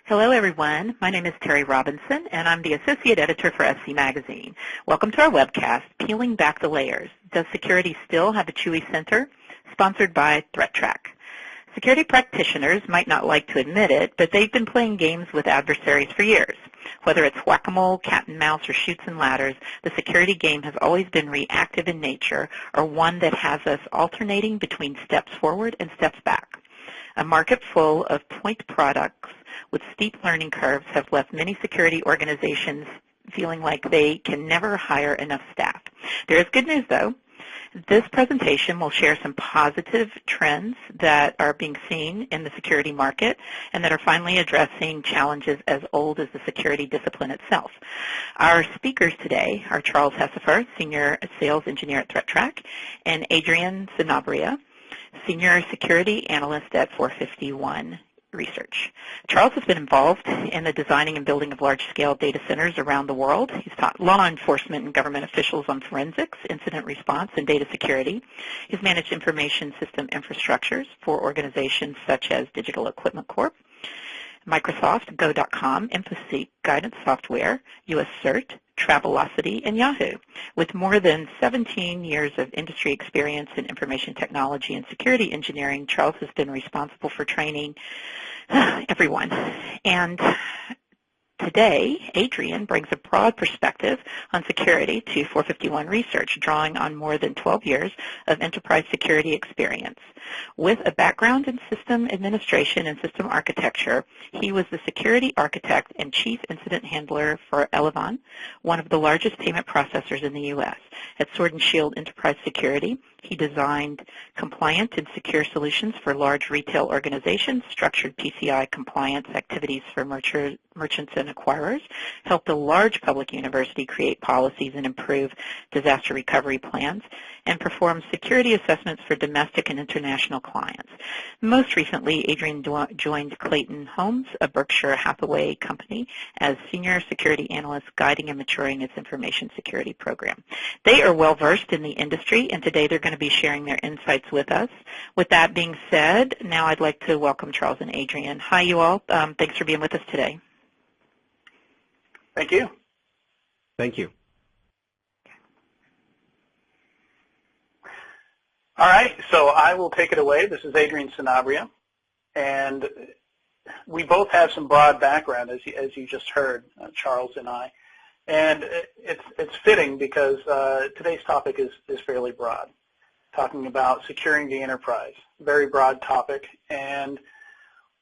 Hello, everyone. My name is Terry Robinson, and I'm the Associate Editor for SC Magazine. Welcome to our webcast, Peeling Back the Layers. Does Security Still Have a Chewy Center? Sponsored by ThreatTrack. Security practitioners might not like to admit it, but they've been playing games with adversaries for years. Whether it's whack-a-mole, cat and mouse, or chutes and ladders, the security game has always been reactive in nature, or one that has us alternating between steps forward and steps back. A market full of point products with steep learning curves have left many security organizations feeling like they can never hire enough staff. There is good news, though. This presentation will share some positive trends that are being seen in the security market and that are finally addressing challenges as old as the security discipline itself. Our speakers today are Charles Hessifer, Senior Sales Engineer at ThreatTrack, and Adrian Sanabria, Senior Security Analyst at 451 Research. Charles has been involved in the designing and building of large-scale data centers around the world. He's taught law enforcement and government officials on forensics, incident response, and data security. He's managed information system infrastructures for organizations such as Digital Equipment Corp., Microsoft, Go.com, InfoSeek Guidance Software, US CERT, Travelocity, and Yahoo. With more than 17 years of industry experience in information technology and security engineering, Charles has been responsible for training everyone. And today, Adrian brings a broad perspective on security to 451 Research, drawing on more than 12 years of enterprise security experience. With a background in system administration and system architecture, he was the security architect and chief incident handler for Elevon, one of the largest payment processors in the U.S. At Sword & Shield Enterprise Security, he designed compliant and secure solutions for large retail organizations, structured PCI compliance activities for merchants and acquirers, helped a large public university create policies and improve disaster recovery plans, and performed security assessments for domestic and international clients. Most recently, Adrian joined Clayton Homes, a Berkshire Hathaway company, as Senior Security Analyst, guiding and maturing its information security program. They are well-versed in the industry, and today they're going to be sharing their insights with us. With that being said, now I'd like to welcome Charles and Adrian. Hi, you all. Thanks for being with us today. Thank you. Thank you. All right, so I will take it away. This is Adrian Sanabria, and we both have some broad background, as you just heard, Charles and I. And it's fitting because today's topic is fairly broad, talking about securing the enterprise, very broad topic. And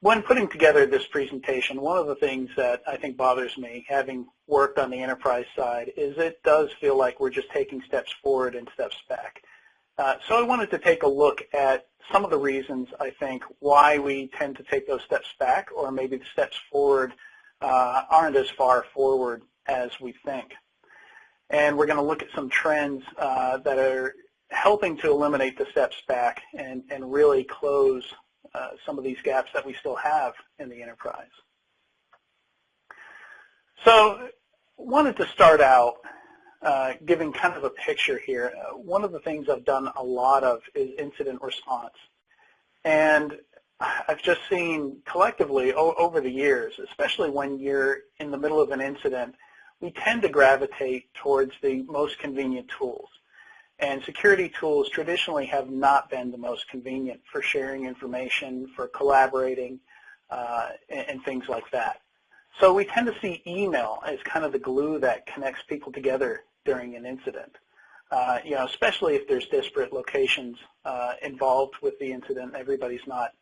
when putting together this presentation, one of the things that I think bothers me, having worked on the enterprise side, is it does feel like we're just taking steps forward and steps back. So I wanted to take a look at some of the reasons, I think, why we tend to take those steps back, or maybe the steps forward aren't as far forward as we think. And we're going to look at some trends that are helping to eliminate the steps back and really close some of these gaps that we still have in the enterprise. So wanted to start out giving kind of a picture here. One of the things I've done a lot of is incident response. And I've just seen collectively over the years, especially when you're in the middle of an incident, we tend to gravitate towards the most convenient tools. And security tools traditionally have not been the most convenient for sharing information, for collaborating, and things like that. So we tend to see email as kind of the glue that connects people together during an incident. Especially if there's disparate locations involved with the incident, everybody's not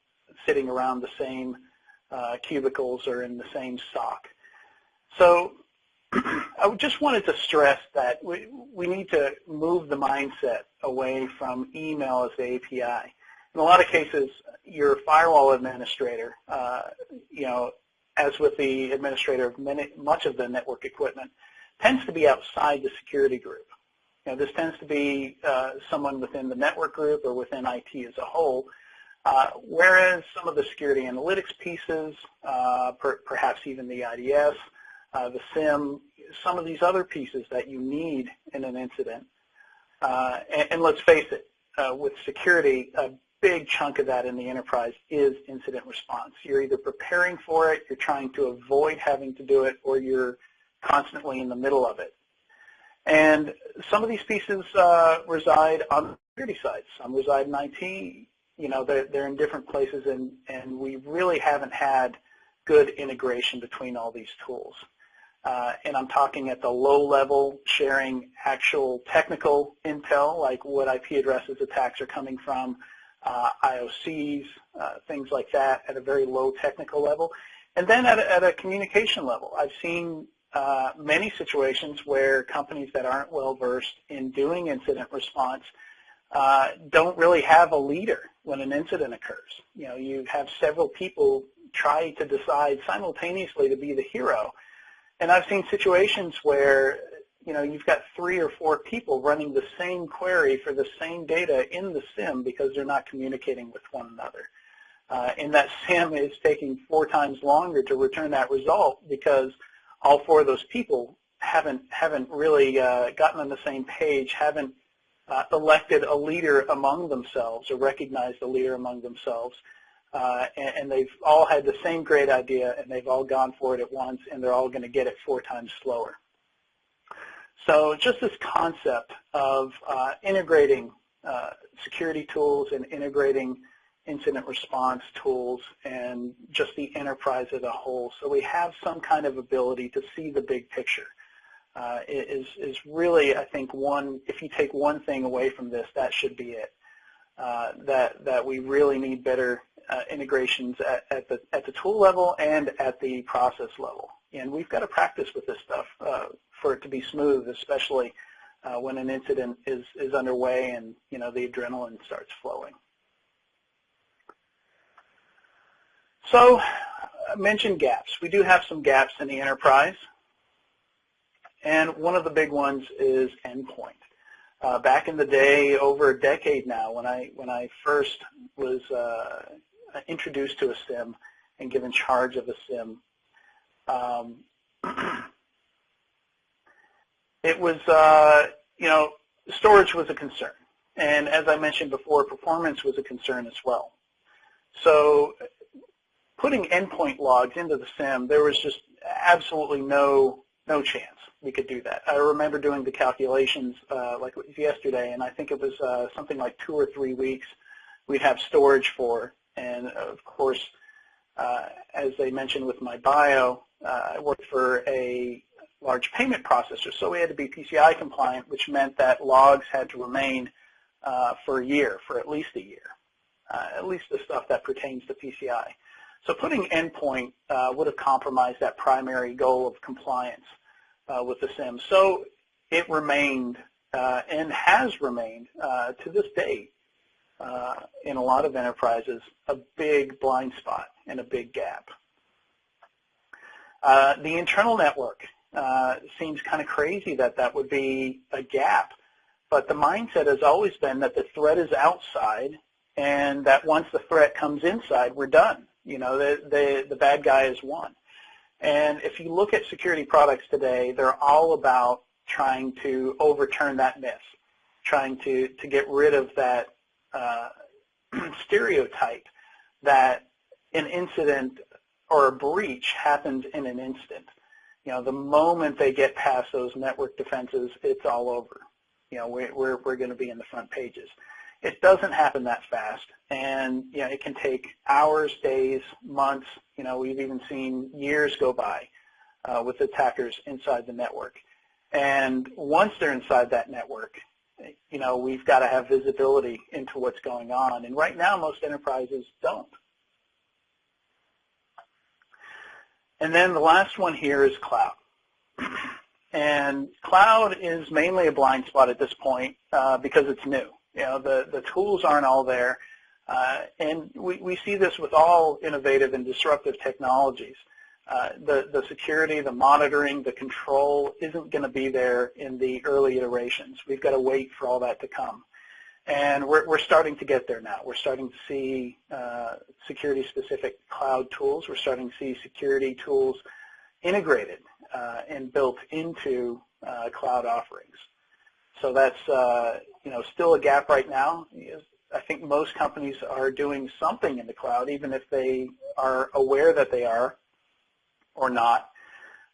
sitting around the same cubicles or in the same SOC. So I just wanted to stress that we need to move the mindset away from email as the API. In a lot of cases, your firewall administrator, as with the administrator of much of the network equipment, tends to be outside the security group. This tends to be someone within the network group or within IT as a whole, whereas some of the security analytics pieces, perhaps even the IDS, the SIM, some of these other pieces that you need in an incident. And let's face it, with security, a big chunk of that in the enterprise is incident response. You're either preparing for it, you're trying to avoid having to do it, or you're constantly in the middle of it. And some of these pieces reside on the security side. Some reside in IT. You know, they're in different places, and we really haven't had good integration between all these tools. And I'm talking at the low level, sharing actual technical intel, like what IP addresses attacks are coming from, IOCs, things like that at a very low technical level. And then at a communication level, I've seen many situations where companies that aren't well versed in doing incident response don't really have a leader when an incident occurs. You know, you have several people try to decide simultaneously to be the hero. And I've seen situations where, you know, you've got 3 or 4 people running the same query for the same data in the SIM because they're not communicating with one another. And that SIM is taking 4 times longer to return that result because all 4 of those people haven't really gotten on the same page, haven't elected a leader among themselves or recognized a leader among themselves. And they've all had the same great idea, and they've all gone for it at once, and they're all going to get it 4 times slower. So just this concept of integrating security tools and integrating incident response tools and just the enterprise as a whole, so we have some kind of ability to see the big picture. Is really, I think, if you take one thing away from this, that should be it. That we really need better integrations at the tool level and at the process level. And we've got to practice with this stuff for it to be smooth, especially when an incident is underway and, you know, the adrenaline starts flowing. So I mentioned gaps. We do have some gaps in the enterprise. And one of the big ones is endpoint. Back in the day, over a decade now, when I first was introduced to a SIM and given charge of a SIM, it was, you know, storage was a concern. And as I mentioned before, performance was a concern as well. So putting endpoint logs into the SIM, there was just absolutely no chance we could do that. I remember doing the calculations like it was yesterday, and I think it was something like 2 or 3 weeks we'd have storage for. And of course, as they mentioned with my bio, I worked for a large payment processor, so we had to be PCI compliant, which meant that logs had to remain for a year, for at least a year, at least the stuff that pertains to PCI. So putting endpoint would have compromised that primary goal of compliance with the SIM. So it remained and has remained to this date in a lot of enterprises a big blind spot and a big gap. The internal network seems kind of crazy that would be a gap, but the mindset has always been that the threat is outside and that once the threat comes inside, we're done. You know, the bad guy is won. And if you look at security products today, they're all about trying to overturn that myth, trying to get rid of that stereotype that an incident or a breach happens in an instant. You know, the moment they get past those network defenses, it's all over. You know, we're going to be in the front pages. It doesn't happen that fast, and you know, it can take hours, days, months. You know, we've even seen years go by with attackers inside the network. And once they're inside that network, you know, we've got to have visibility into what's going on. And right now, most enterprises don't. And then the last one here is cloud. And cloud is mainly a blind spot at this point because it's new. You know, the tools aren't all there. And we see this with all innovative and disruptive technologies. The security, the monitoring, the control isn't going to be there in the early iterations. We've got to wait for all that to come. And we're starting to get there now. We're starting to see security-specific cloud tools. We're starting to see security tools integrated and built into cloud offerings. So that's you know, still a gap right now. I think most companies are doing something in the cloud, even if they are aware that they are or not.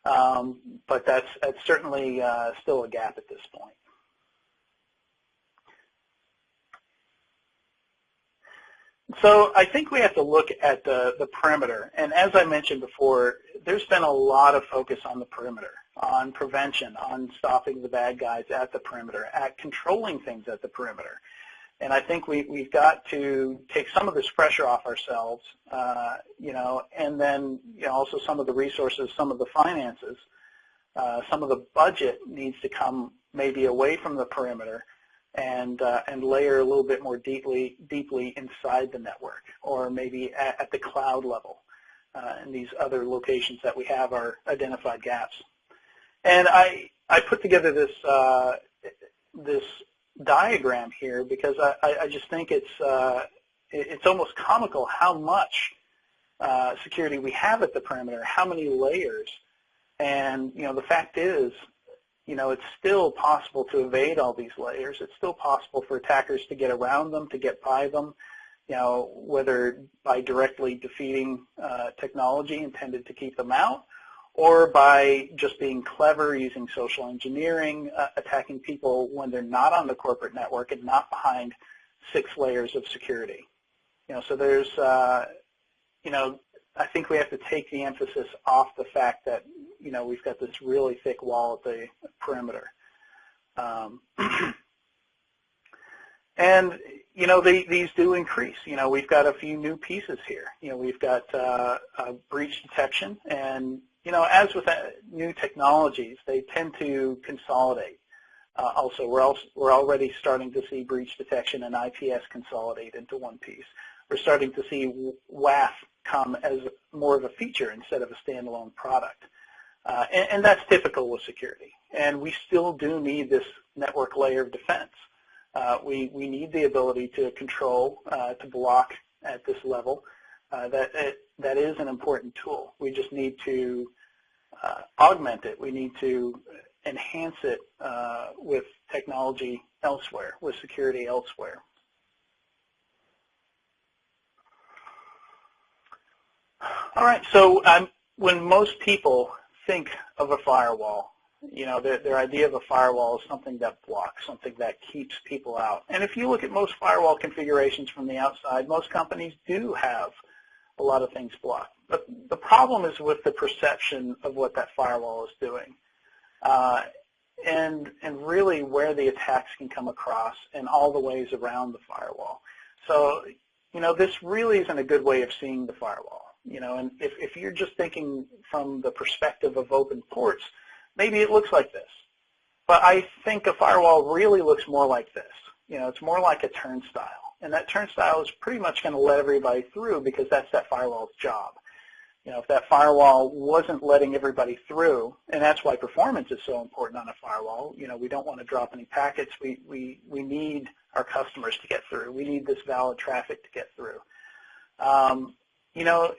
But that's certainly still a gap at this point. So I think we have to look at the perimeter. And as I mentioned before, there's been a lot of focus on the perimeter, on prevention, on stopping the bad guys at the perimeter, at controlling things at the perimeter. And I think we've got to take some of this pressure off ourselves, and then also some of the resources, some of the finances, some of the budget needs to come maybe away from the perimeter and layer a little bit more deeply inside the network, or maybe at the cloud level, and these other locations that we have our identified gaps. And I put together this diagram here because I just think it's almost comical how much security we have at the perimeter, how many layers, and the fact is, it's still possible to evade all these layers. It's still possible for attackers to get around them, to get by them, whether by directly defeating technology intended to keep them out, or by just being clever, using social engineering, attacking people when they're not on the corporate network and not behind 6 layers of security. So there's, I think we have to take the emphasis off the fact that, we've got this really thick wall at the perimeter. And, these do increase. We've got a few new pieces here. We've got breach detection, and, as with new technologies, they tend to consolidate. Also, we're already starting to see breach detection and IPS consolidate into one piece. We're starting to see WAF come as more of a feature instead of a standalone product. And that's typical with security. And we still do need this network layer of defense. We need the ability to control, to block at this level. That is an important tool. We just need to augment it. We need to enhance it with technology elsewhere, with security elsewhere. All right, so when most people think of a firewall, their idea of a firewall is something that blocks, something that keeps people out. And if you look at most firewall configurations from the outside, most companies do have a lot of things blocked. But the problem is with the perception of what that firewall is doing, and really where the attacks can come across and all the ways around the firewall. So, this really isn't a good way of seeing the firewall. And if you're just thinking from the perspective of open ports, maybe it looks like this. But I think a firewall really looks more like this. It's more like a turnstile. And that turnstile is pretty much going to let everybody through because that's that firewall's job. If that firewall wasn't letting everybody through, and that's why performance is so important on a firewall, we don't want to drop any packets. We need our customers to get through. We need this valid traffic to get through.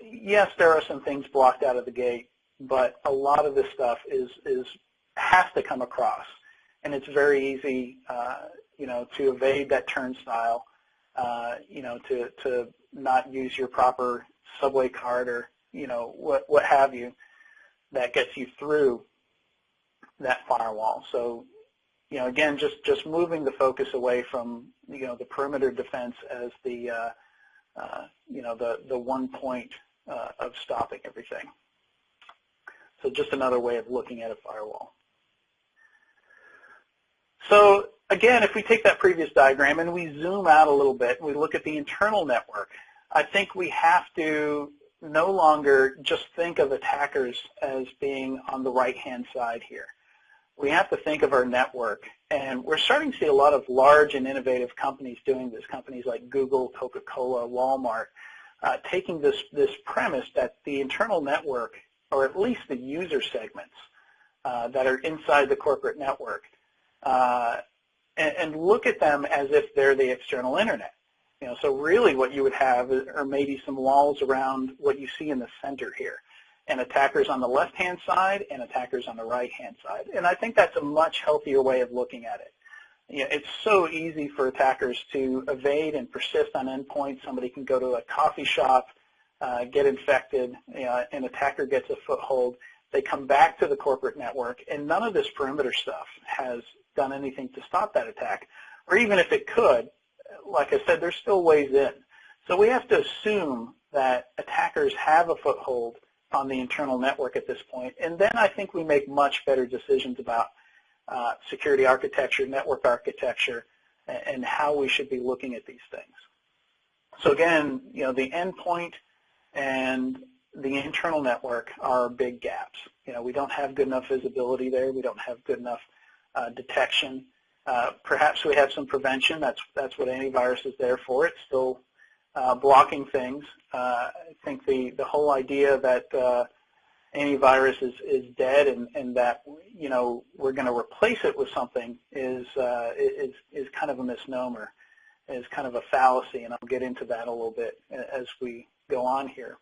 Yes, there are some things blocked out of the gate, but a lot of this stuff has to come across, and it's very easy, to evade that turnstile, to not use your proper subway card or what have you, that gets you through that firewall. So, again, just moving the focus away from the perimeter defense as the one point of stopping everything. So just another way of looking at a firewall. So again, if we take that previous diagram and we zoom out a little bit, we look at the internal network, I think we have to no longer just think of attackers as being on the right-hand side here. We have to think of our network, and we're starting to see a lot of large and innovative companies doing this, companies like Google, Coca-Cola, Walmart, taking this premise that the internal network, or at least the user segments that are inside the corporate network, and look at them as if they're the external internet. So really what you would have are maybe some walls around what you see in the center here, and attackers on the left-hand side and attackers on the right-hand side. And I think that's a much healthier way of looking at it. it's so easy for attackers to evade and persist on endpoints. Somebody can go to a coffee shop, get infected, an attacker gets a foothold. They come back to the corporate network, and none of this perimeter stuff has done anything to stop that attack. Or even if it could, like I said, there's still ways in. So we have to assume that attackers have a foothold on the internal network at this point, and then I think we make much better decisions about security architecture, network architecture, and how we should be looking at these things. So again, the endpoint and the internal network are big gaps. We don't have good enough visibility there. We don't have good enough detection. Perhaps we have some prevention. That's what antivirus is there for. It's still blocking things. I think the whole idea that antivirus is dead and that we're going to replace it with something is kind of a misnomer, is kind of a fallacy, and I'll get into that a little bit as we go on here.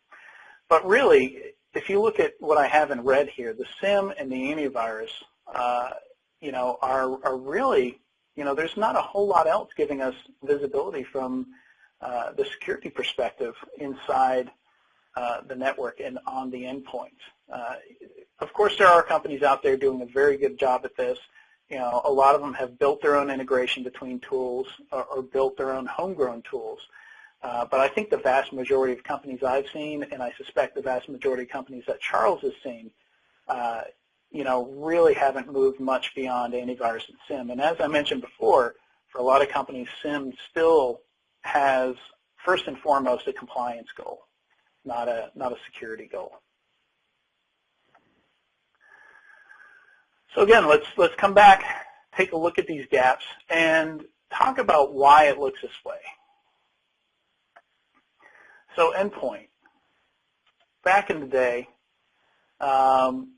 But really, if you look at what I have in red here, the SIM and the antivirus, are really, there's not a whole lot else giving us visibility from the security perspective inside the network and on the endpoint. Of course, there are companies out there doing a very good job at this. A lot of them have built their own integration between tools or built their own homegrown tools. But I think the vast majority of companies I've seen, and I suspect the vast majority of companies that Charles has seen, really haven't moved much beyond antivirus and SIM. And as I mentioned before, for a lot of companies, SIM still has, first and foremost, a compliance goal, not a security goal. So again, let's come back, take a look at these gaps, and talk about why it looks this way. So endpoint, back in the day, and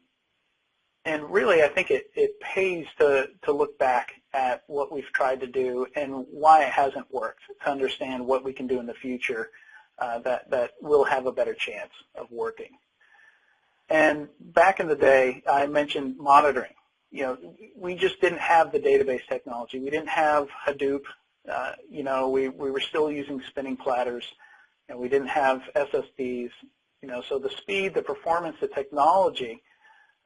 really I think it pays to look back at what we've tried to do and why it hasn't worked, to understand what we can do in the future that will have a better chance of working. And back in the day, I mentioned monitoring. We just didn't have the database technology. We didn't have Hadoop. We were still using spinning platters. And we didn't have SSDs, so the speed, the performance, the technology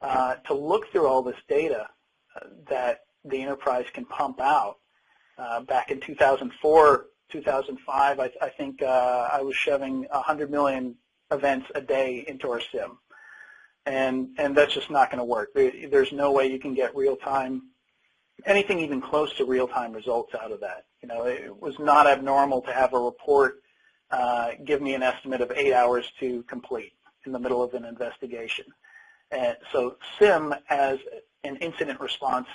to look through all this data that the enterprise can pump out. Back in 2004, 2005, I think I was shoving 100 million events a day into our SIM. And that's just not going to work. There's no way you can get real-time, anything even close to real-time results out of that. It was not abnormal to have a report give me an estimate of 8 hours to complete in the middle of an investigation. And so SIM as an incident response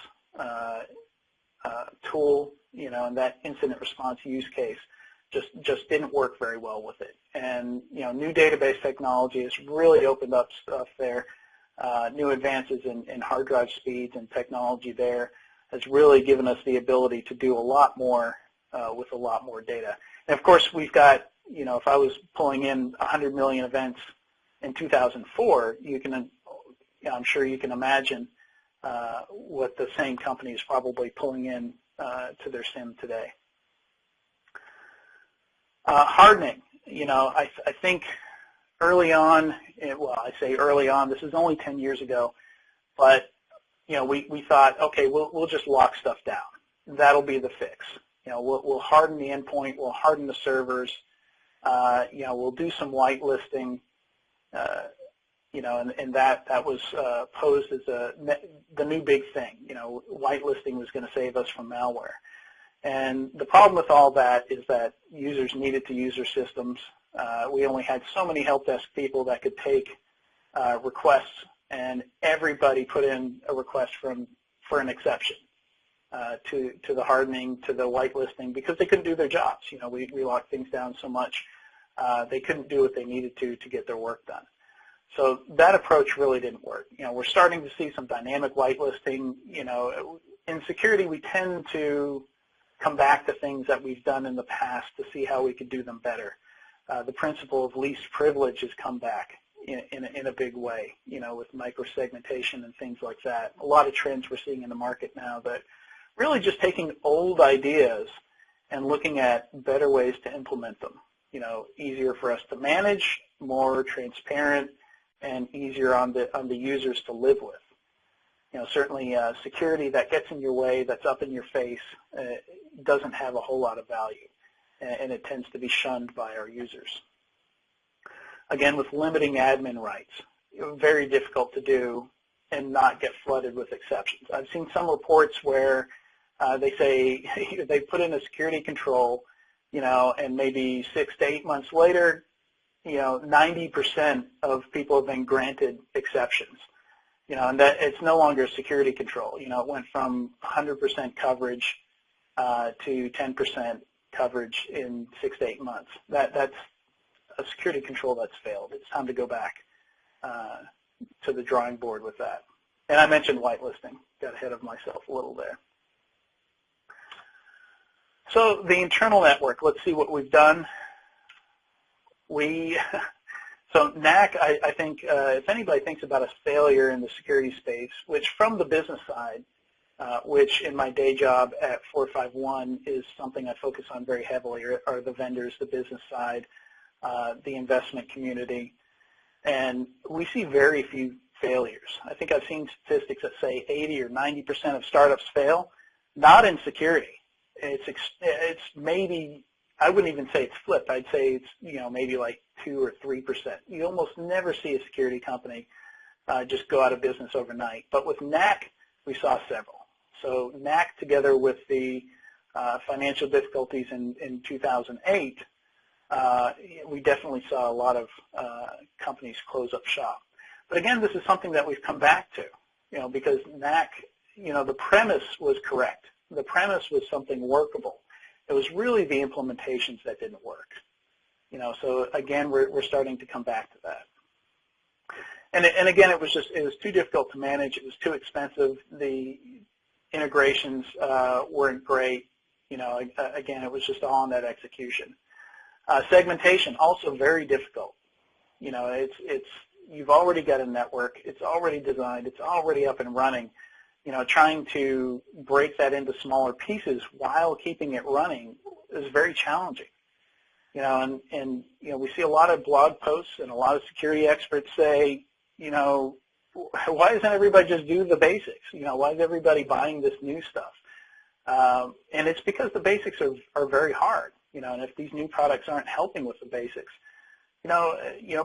tool, and that incident response use case just didn't work very well with it. And new database technology has really opened up stuff there. New advances in hard drive speeds and technology there has really given us the ability to do a lot more with a lot more data. And of course, we've got, if I was pulling in 100 million events in 2004, I'm sure you can imagine what the same company is probably pulling in to their SIM today. Hardening, I think early on, well, I say early on, this is only 10 years ago, but we thought, okay, we'll just lock stuff down. That'll be the fix. We'll harden the endpoint, we'll harden the servers, we'll do some whitelisting, and that was posed as the new big thing. Whitelisting was going to save us from malware. And the problem with all that is that users needed to use their systems. We only had so many help desk people that could take requests, and everybody put in a request for an exception to the hardening, to the whitelisting, because they couldn't do their jobs. We locked things down so much they couldn't do what they needed to get their work done. So that approach really didn't work. We're starting to see some dynamic whitelisting. In security, we tend to come back to things that we've done in the past to see how we could do them better. The principle of least privilege has come back in a big way, with microsegmentation and things like that. A lot of trends we're seeing in the market now that really just taking old ideas and looking at better ways to implement them. Easier for us to manage, more transparent, and easier on the users to live with. Certainly security that gets in your way, that's up in your face, doesn't have a whole lot of value, and it tends to be shunned by our users. Again, with limiting admin rights, very difficult to do and not get flooded with exceptions. I've seen some reports where they say they put in a security control, and maybe 6 to 8 months later, 90% of people have been granted exceptions. And that it's no longer a security control. It went from 100% coverage to 10% coverage in 6 to 8 months. That's a security control that's failed. It's time to go back to the drawing board with that. And I mentioned whitelisting. Got ahead of myself a little there. So the internal network, let's see what we've done. So NAC, I think if anybody thinks about a failure in the security space, which from the business side, which in my day job at 451 is something I focus on very heavily, are the vendors, the business side, the investment community, and we see very few failures. I think I've seen statistics that say 80 or 90% of startups fail, not in security. It's maybe, I wouldn't even say it's flipped. I'd say it's maybe like 2 or 3%. You almost never see a security company just go out of business overnight. But with NAC, we saw several. So NAC, together with the financial difficulties in 2008, we definitely saw a lot of companies close up shop. But again, this is something that we've come back to, because NAC, the premise was correct. The premise was something workable. It was really the implementations that didn't work. So again, we're starting to come back to that. And again, it was too difficult to manage. It was too expensive. The integrations weren't great. Again, it was just all on that execution. Segmentation, also very difficult. You've already got a network. It's already designed. It's already up and running. Trying to break that into smaller pieces while keeping it running is very challenging. And we see a lot of blog posts and a lot of security experts say, why doesn't everybody just do the basics? Why is everybody buying this new stuff? And it's because the basics are very hard. And if these new products aren't helping with the basics,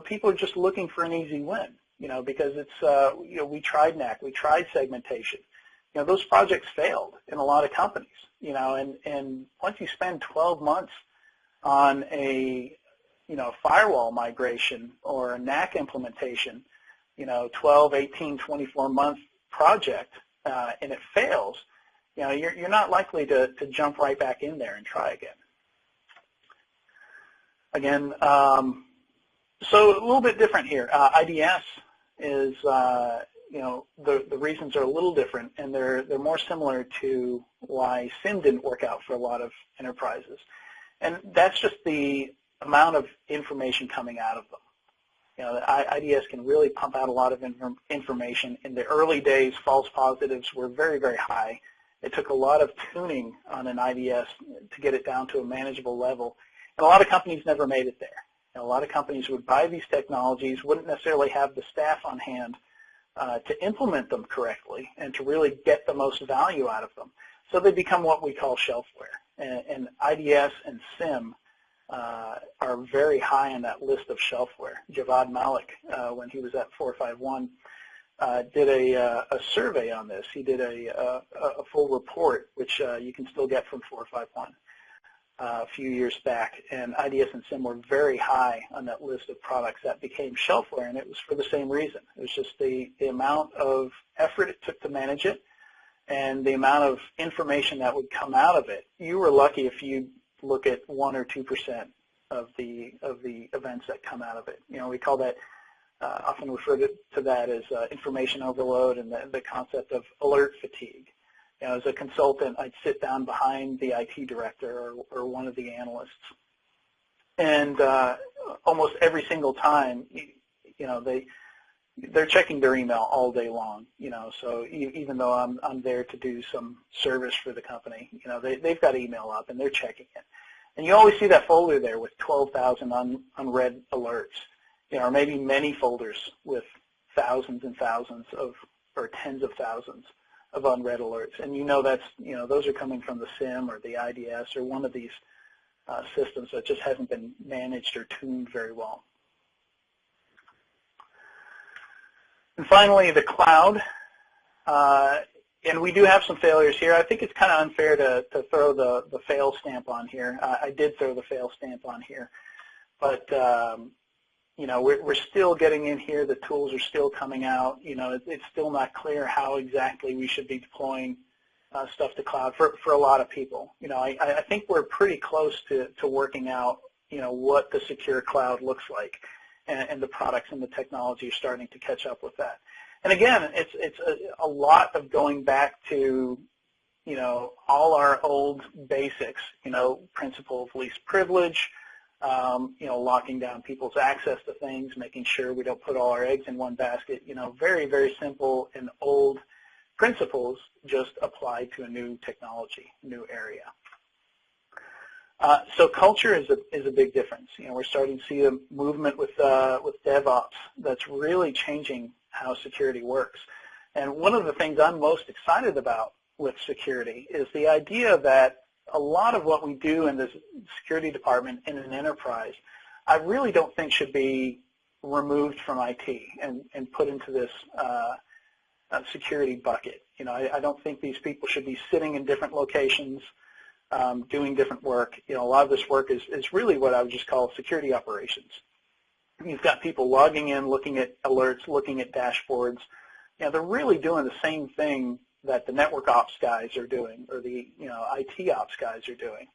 people are just looking for an easy win. Because it's, we tried NAC, we tried segmentation. Those projects failed in a lot of companies, and once you spend 12 months on a, firewall migration or a NAC implementation, 12, 18, 24-month project, and it fails, you're not likely to jump right back in there and try again. Again, so a little bit different here. IDS is, the reasons are a little different, and they're more similar to why SIM didn't work out for a lot of enterprises. And that's just the amount of information coming out of them. The IDS can really pump out a lot of information. In the early days, false positives were very, very high. It took a lot of tuning on an IDS to get it down to a manageable level. And a lot of companies never made it there. A lot of companies would buy these technologies, wouldn't necessarily have the staff on hand to implement them correctly and to really get the most value out of them. So they become what we call shelfware. And IDS and SIM are very high on that list of shelfware. Javad Malik, when he was at 451, did a survey on this. He did a full report, which you can still get from 451. A few years back, and IDS and SIM were very high on that list of products that became shelfware, and it was for the same reason. It was just the amount of effort it took to manage it and the amount of information that would come out of it. You were lucky if you look at 1 or 2% of the events that come out of it. We call that, often refer to that as information overload and the concept of alert fatigue. As a consultant, I'd sit down behind the IT director or one of the analysts, and almost every single time, they're checking their email all day long, so even though I'm there to do some service for the company, they've got email up and they're checking it. And you always see that folder there with 12,000 unread alerts, or maybe many folders with thousands and thousands or tens of thousands of unread alerts. And those are coming from the SIM or the IDS or one of these systems that just hasn't been managed or tuned very well. And finally, the cloud. And we do have some failures here. I think it's kind of unfair to throw the fail stamp on here. I did throw the fail stamp on here. But, we're still getting in here. The tools are still coming out. It's still not clear how exactly we should be deploying stuff to cloud for a lot of people. I think we're pretty close to working out, what the secure cloud looks like. And the products and the technology are starting to catch up with that. And again, it's a lot of going back to, all our old basics, principle of least privilege, locking down people's access to things, making sure we don't put all our eggs in one basket, very, very simple and old principles just applied to a new technology, new area. So culture is a big difference. We're starting to see a movement with DevOps that's really changing how security works. And one of the things I'm most excited about with security is the idea that a lot of what we do in the security department in an enterprise, I really don't think should be removed from IT and put into this security bucket. I don't think these people should be sitting in different locations, doing different work. A lot of this work is really what I would just call security operations. You've got people logging in, looking at alerts, looking at dashboards. They're really doing the same thing that the network ops guys are doing or the IT ops guys are doing,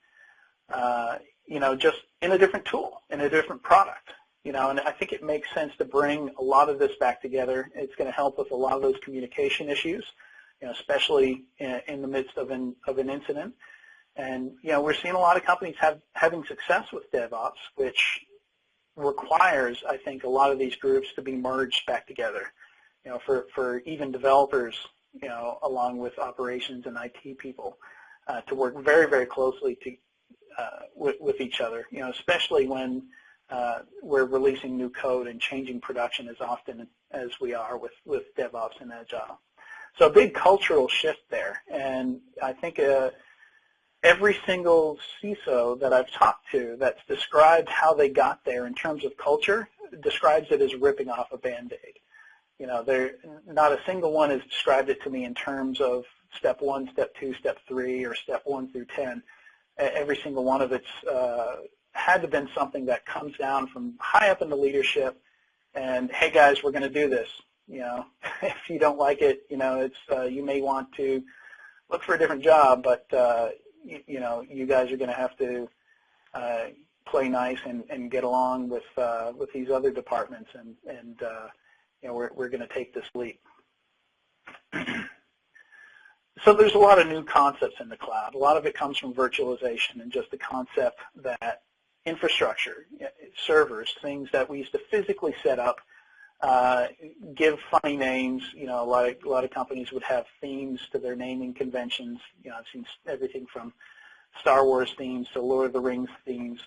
just in a different tool, in a different product. And I think it makes sense to bring a lot of this back together. It's going to help with a lot of those communication issues, especially in the midst of an incident. And, we're seeing a lot of companies having success with DevOps, which requires, I think, a lot of these groups to be merged back together, for even developers, along with operations and IT people, to work very, very closely with each other, especially when we're releasing new code and changing production as often as we are with DevOps and Agile. So a big cultural shift there. And I think every single CISO that I've talked to that's described how they got there in terms of culture describes it as ripping off a Band-Aid. Not a single one has described it to me in terms of step 1, step 2, step 3, or step 1 through 10. Every single one of it's had to have been something that comes down from high up in the leadership and, hey guys, we're going to do this. If you don't like it, it's you may want to look for a different job, but you guys are going to have to play nice and get along with these other departments, and we're going to take this leap. So there's a lot of new concepts in the cloud. A lot of it comes from virtualization and just the concept that infrastructure, servers, things that we used to physically set up, give funny names. A lot of companies would have themes to their naming conventions. I've seen everything from Star Wars themes to Lord of the Rings themes,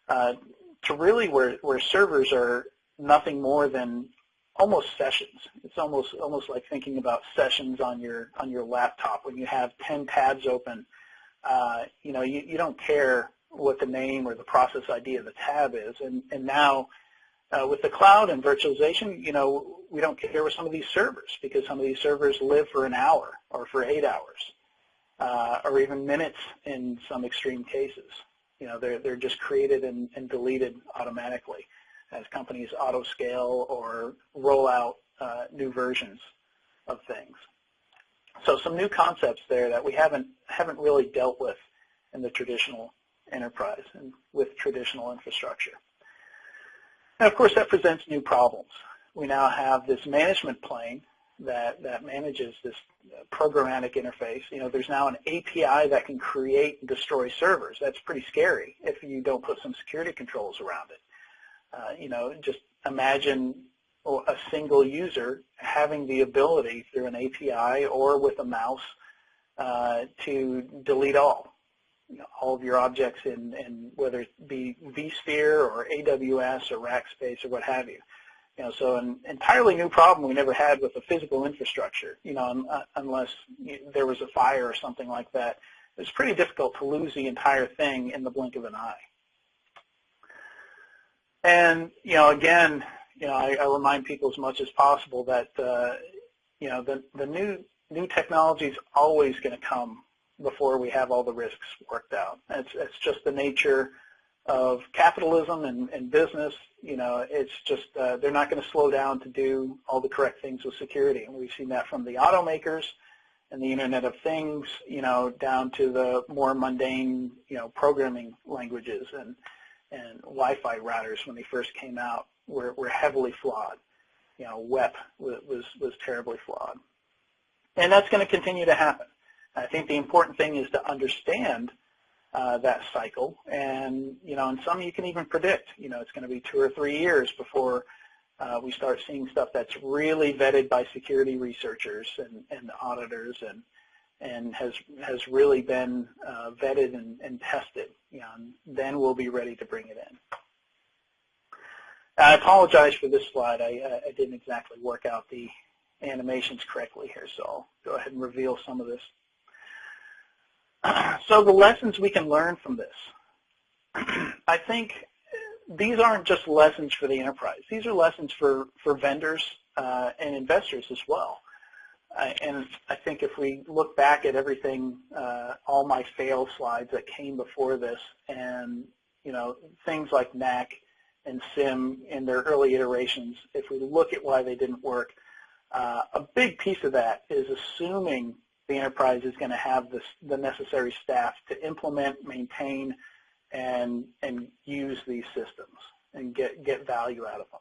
to really where servers are nothing more than almost sessions. It's almost like thinking about sessions on your laptop when you have 10 tabs open. You don't care what the name or the process ID of the tab is, and now with the cloud and virtualization, we don't care with some of these servers, because some of these servers live for an hour or for 8 hours, or even minutes in some extreme cases. They're just created and deleted automatically as companies auto-scale or roll out new versions of things. So some new concepts there that we haven't really dealt with in the traditional enterprise and with traditional infrastructure. And of course, that presents new problems. We now have this management plane that manages this programmatic interface. There's now an API that can create and destroy servers. That's pretty scary if you don't put some security controls around it. Just imagine a single user having the ability through an API or with a mouse to delete all of your objects in whether it be vSphere or AWS or Rackspace or what have you. So an entirely new problem we never had with the physical infrastructure, unless there was a fire or something like that. It's pretty difficult to lose the entire thing in the blink of an eye. And, again, I remind people as much as possible that, the new technology is always going to come before we have all the risks worked out. It's just the nature of capitalism and business. It's just they're not going to slow down to do all the correct things with security. And we've seen that from the automakers and the Internet of Things, down to the more mundane, programming languages and Wi-Fi routers when they first came out were heavily flawed. WEP was terribly flawed. And that's going to continue to happen. I think the important thing is to understand that cycle, and and some you can even predict. It's going to be 2 or 3 years before we start seeing stuff that's really vetted by security researchers and auditors, and has really been vetted and tested. And then we'll be ready to bring it in. I apologize for this slide. I didn't exactly work out the animations correctly here, so I'll go ahead and reveal some of this. So the lessons we can learn from this. I think these aren't just lessons for the enterprise. These are lessons for vendors and investors as well. And I think if we look back at everything, all my fail slides that came before this, and things like NAC and SIM in their early iterations, if we look at why they didn't work, a big piece of that is assuming the enterprise is going to have the necessary staff to implement, maintain, and use these systems and get value out of them.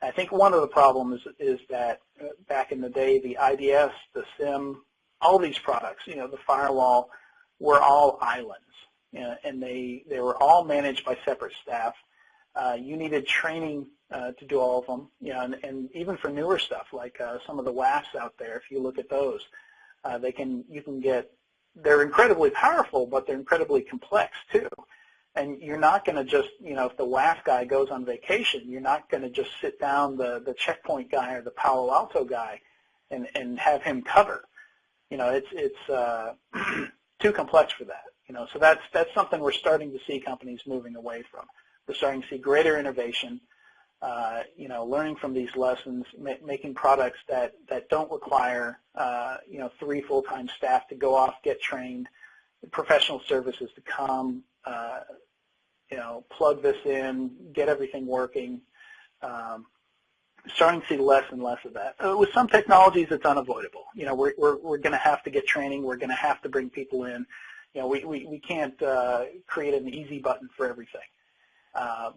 I think one of the problems is that back in the day, the IDS, the SIM, all these products, the firewall, were all islands, and they were all managed by separate staff. You needed training to do all of them, and even for newer stuff like some of the WAFs out there, if you look at those, they're incredibly powerful, but they're incredibly complex too. And you're not going to just, if the WAF guy goes on vacation, you're not going to just sit down the checkpoint guy or the Palo Alto guy and have him cover. It's too complex for that. So that's something we're starting to see companies moving away from. We're starting to see greater innovation, learning from these lessons, making products that don't require, 3 full-time staff to go off, get trained, professional services to come, plug this in, get everything working. Starting to see less and less of that. With some technologies, it's unavoidable. We're going to have to get training. We're going to have to bring people in. We can't create an easy button for everything.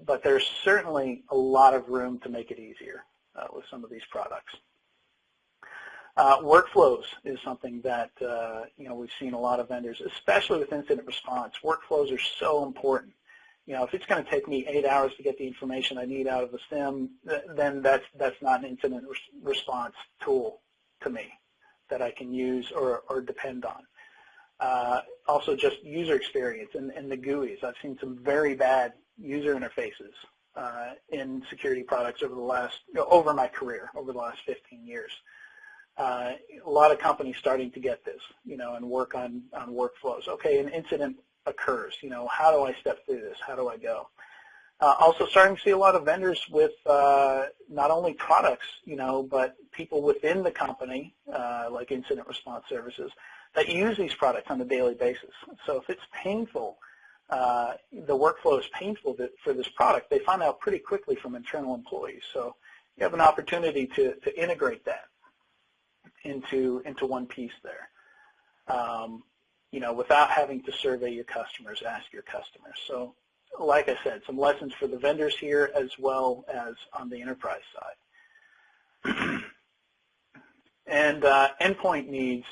But there's certainly a lot of room to make it easier with some of these products. Workflows is something that we've seen a lot of vendors, especially with incident response. Workflows are so important. If it's going to take me 8 hours to get the information I need out of the SIM, then that's not an incident response tool to me that I can use or depend on. Also, just user experience and the GUIs. I've seen some very bad user interfaces in security products over my career, over the last 15 years. A lot of companies starting to get this, and work on workflows. Okay, an incident occurs. How do I step through this? How do I go? Also starting to see a lot of vendors with not only products, but people within the company, like incident response services, that use these products on a daily basis. So if it's painful, the workflow is painful for this product, they find out pretty quickly from internal employees. So you have an opportunity to integrate that into one piece there, without having to survey your customers, ask your customers. So like I said, some lessons for the vendors here as well as on the enterprise side. And endpoint needs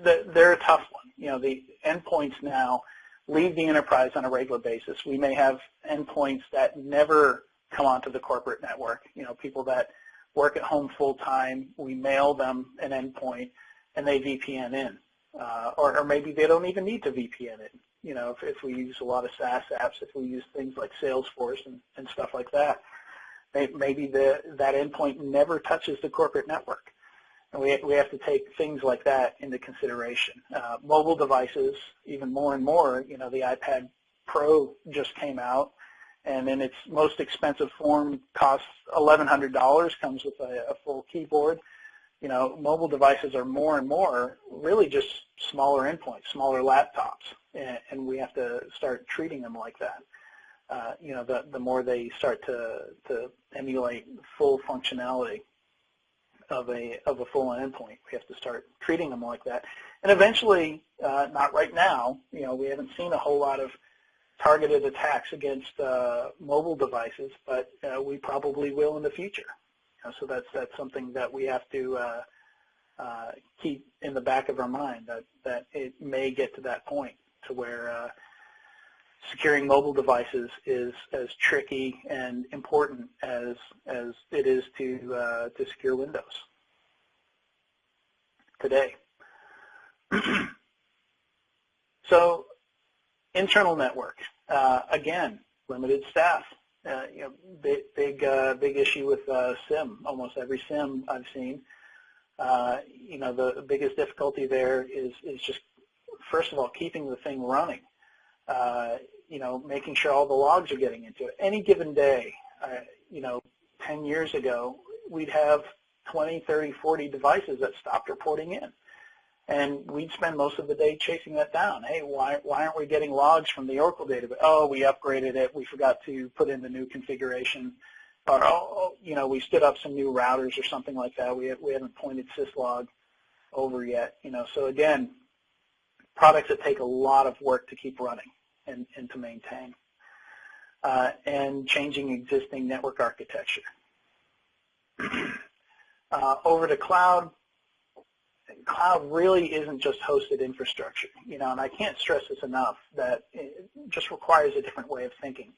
they're a tough one. The endpoints now leave the enterprise on a regular basis. We may have endpoints that never come onto the corporate network. People that work at home full-time, we mail them an endpoint, and they VPN in. Or maybe they don't even need to VPN in. If we use a lot of SaaS apps, if we use things like Salesforce and stuff like that, maybe that endpoint never touches the corporate network. And we have to take things like that into consideration. Mobile devices, even more and more, the iPad Pro just came out, and in its most expensive form costs $1,100, comes with a full keyboard. Mobile devices are more and more really just smaller endpoints, smaller laptops, and we have to start treating them like that. The more they start to emulate full functionality of a full endpoint, we have to start treating them like that. And eventually, not right now, we haven't seen a whole lot of targeted attacks against mobile devices, but we probably will in the future. So that's something that we have to keep in the back of our mind, that it may get to that point to where securing mobile devices is as tricky and important as it is to secure Windows today. So internal network, again, limited staff. Big issue with SIM. Almost every SIM I've seen. The biggest difficulty there is just, first of all, keeping the thing running. Making sure all the logs are getting into it. Any given day, 10 years ago, we'd have 20, 30, 40 devices that stopped reporting in. And we'd spend most of the day chasing that down. Hey, why aren't we getting logs from the Oracle database? Oh, we upgraded it. We forgot to put in the new configuration. Or, we stood up some new routers or something like that. We haven't pointed syslog over yet. So again, products that take a lot of work to keep running and to maintain. And changing existing network architecture. Over to cloud. Cloud really isn't just hosted infrastructure, and I can't stress this enough, that it just requires a different way of thinking.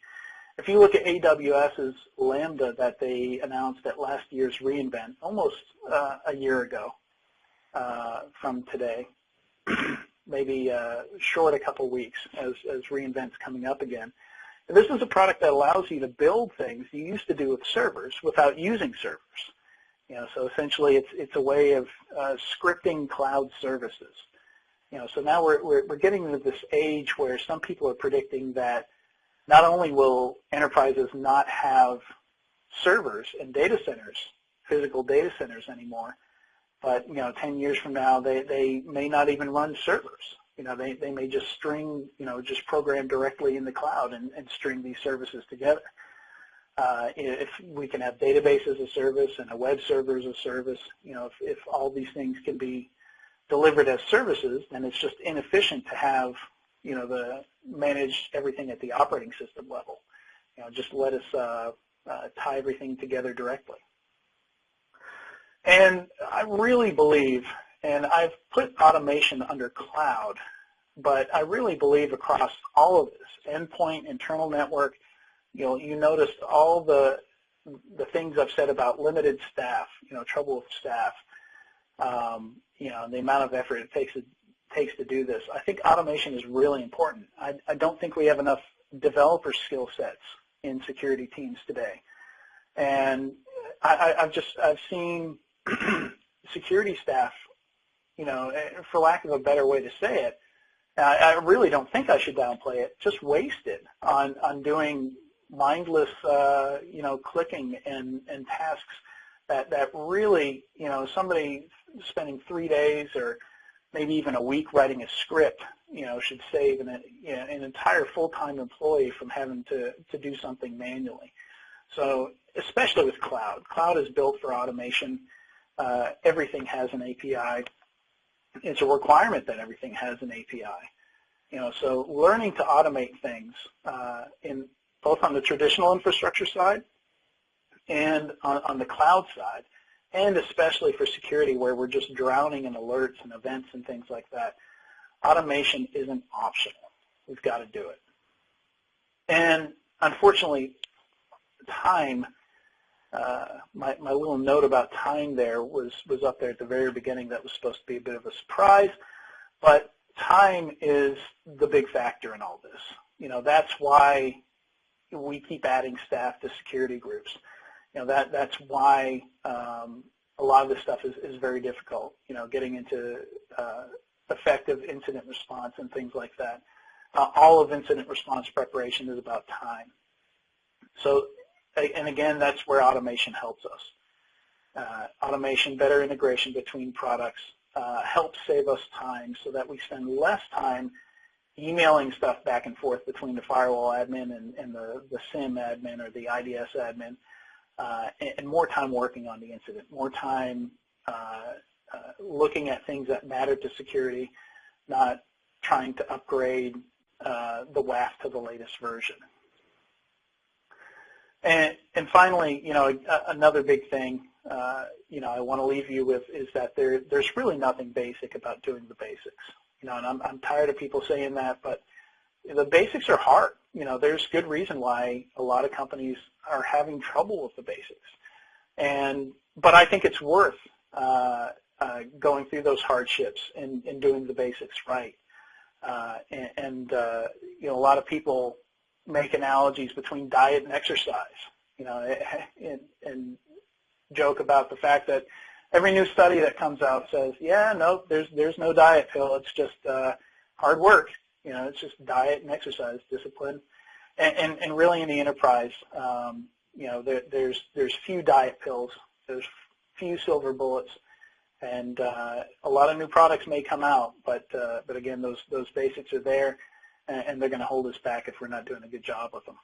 If you look at AWS's Lambda that they announced at last year's reInvent, almost a year ago from today, maybe short a couple weeks as reInvent's coming up again. And this is a product that allows you to build things you used to do with servers without using servers. So essentially it's a way of scripting cloud services. So now we're getting into this age where some people are predicting that not only will enterprises not have servers and data centers, physical data centers anymore, but 10 years from now they may not even run servers. They may just string, just program directly in the cloud and string these services together. If we can have database as a service and a web server as a service, if all these things can be delivered as services, then it's just inefficient to have, manage everything at the operating system level. Just let us tie everything together directly. And I really believe, and I've put automation under cloud, but I really believe across all of this, endpoint, internal network, you noticed all the things I've said about limited staff, trouble with staff, the amount of effort it takes to do this. I think automation is really important. I don't think we have enough developer skill sets in security teams today. And I've seen security staff, for lack of a better way to say it, I really don't think I should downplay it, just wasted on doing mindless, clicking and tasks that really, somebody spending 3 days or maybe even a week writing a script, should save an entire full-time employee from having to do something manually. So especially with cloud. Cloud is built for automation. Everything has an API. It's a requirement that everything has an API. So learning to automate things both on the traditional infrastructure side and on the cloud side, and especially for security where we're just drowning in alerts and events and things like that, automation isn't optional. We've got to do it. And unfortunately, time, my little note about time there was up there at the very beginning. That was supposed to be a bit of a surprise, but time is the big factor in all this. That's why we keep adding staff to security groups. That's why a lot of this stuff is very difficult, getting into effective incident response and things like that. All of incident response preparation is about time. So, and again, that's where automation helps us. Automation, better integration between products helps save us time so that we spend less time emailing stuff back and forth between the firewall admin and the SIM admin or the IDS admin, and more time working on the incident, more time looking at things that matter to security, not trying to upgrade the WAF to the latest version. And finally, another big thing, I want to leave you with is that there's really nothing basic about doing the basics. And I'm tired of people saying that, but the basics are hard. There's good reason why a lot of companies are having trouble with the basics. But I think it's worth going through those hardships and doing the basics right. A lot of people make analogies between diet and exercise, and joke about the fact that every new study that comes out says, yeah, no, there's no diet pill. It's just hard work. It's just diet and exercise, discipline. And really in the enterprise, there's few diet pills. There's few silver bullets. And a lot of new products may come out, but again, those basics are there, and they're going to hold us back if we're not doing a good job with them.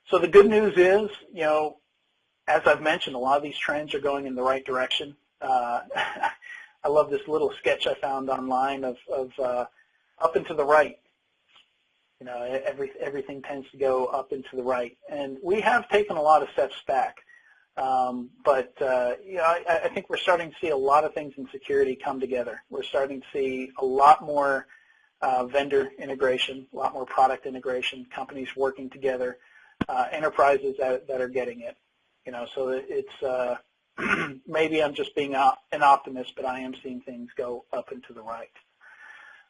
So the good news is, as I've mentioned, a lot of these trends are going in the right direction. I love this little sketch I found online of up and to the right. Everything tends to go up and to the right, and we have taken a lot of steps back. But I think we're starting to see a lot of things in security come together. We're starting to see a lot more vendor integration, a lot more product integration, companies working together, enterprises that are getting it. So it's maybe I'm just being an optimist, but I am seeing things go up and to the right.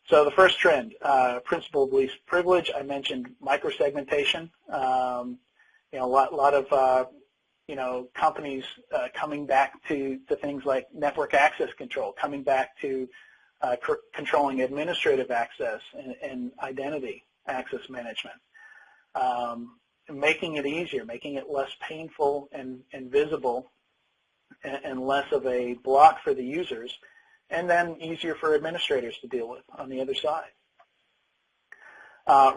So the first trend, principle of least privilege. I mentioned microsegmentation. A lot of companies coming back to things like network access control, coming back to controlling administrative access and identity access management, making it easier, making it less painful and visible and less of a block for the users, and then easier for administrators to deal with on the other side.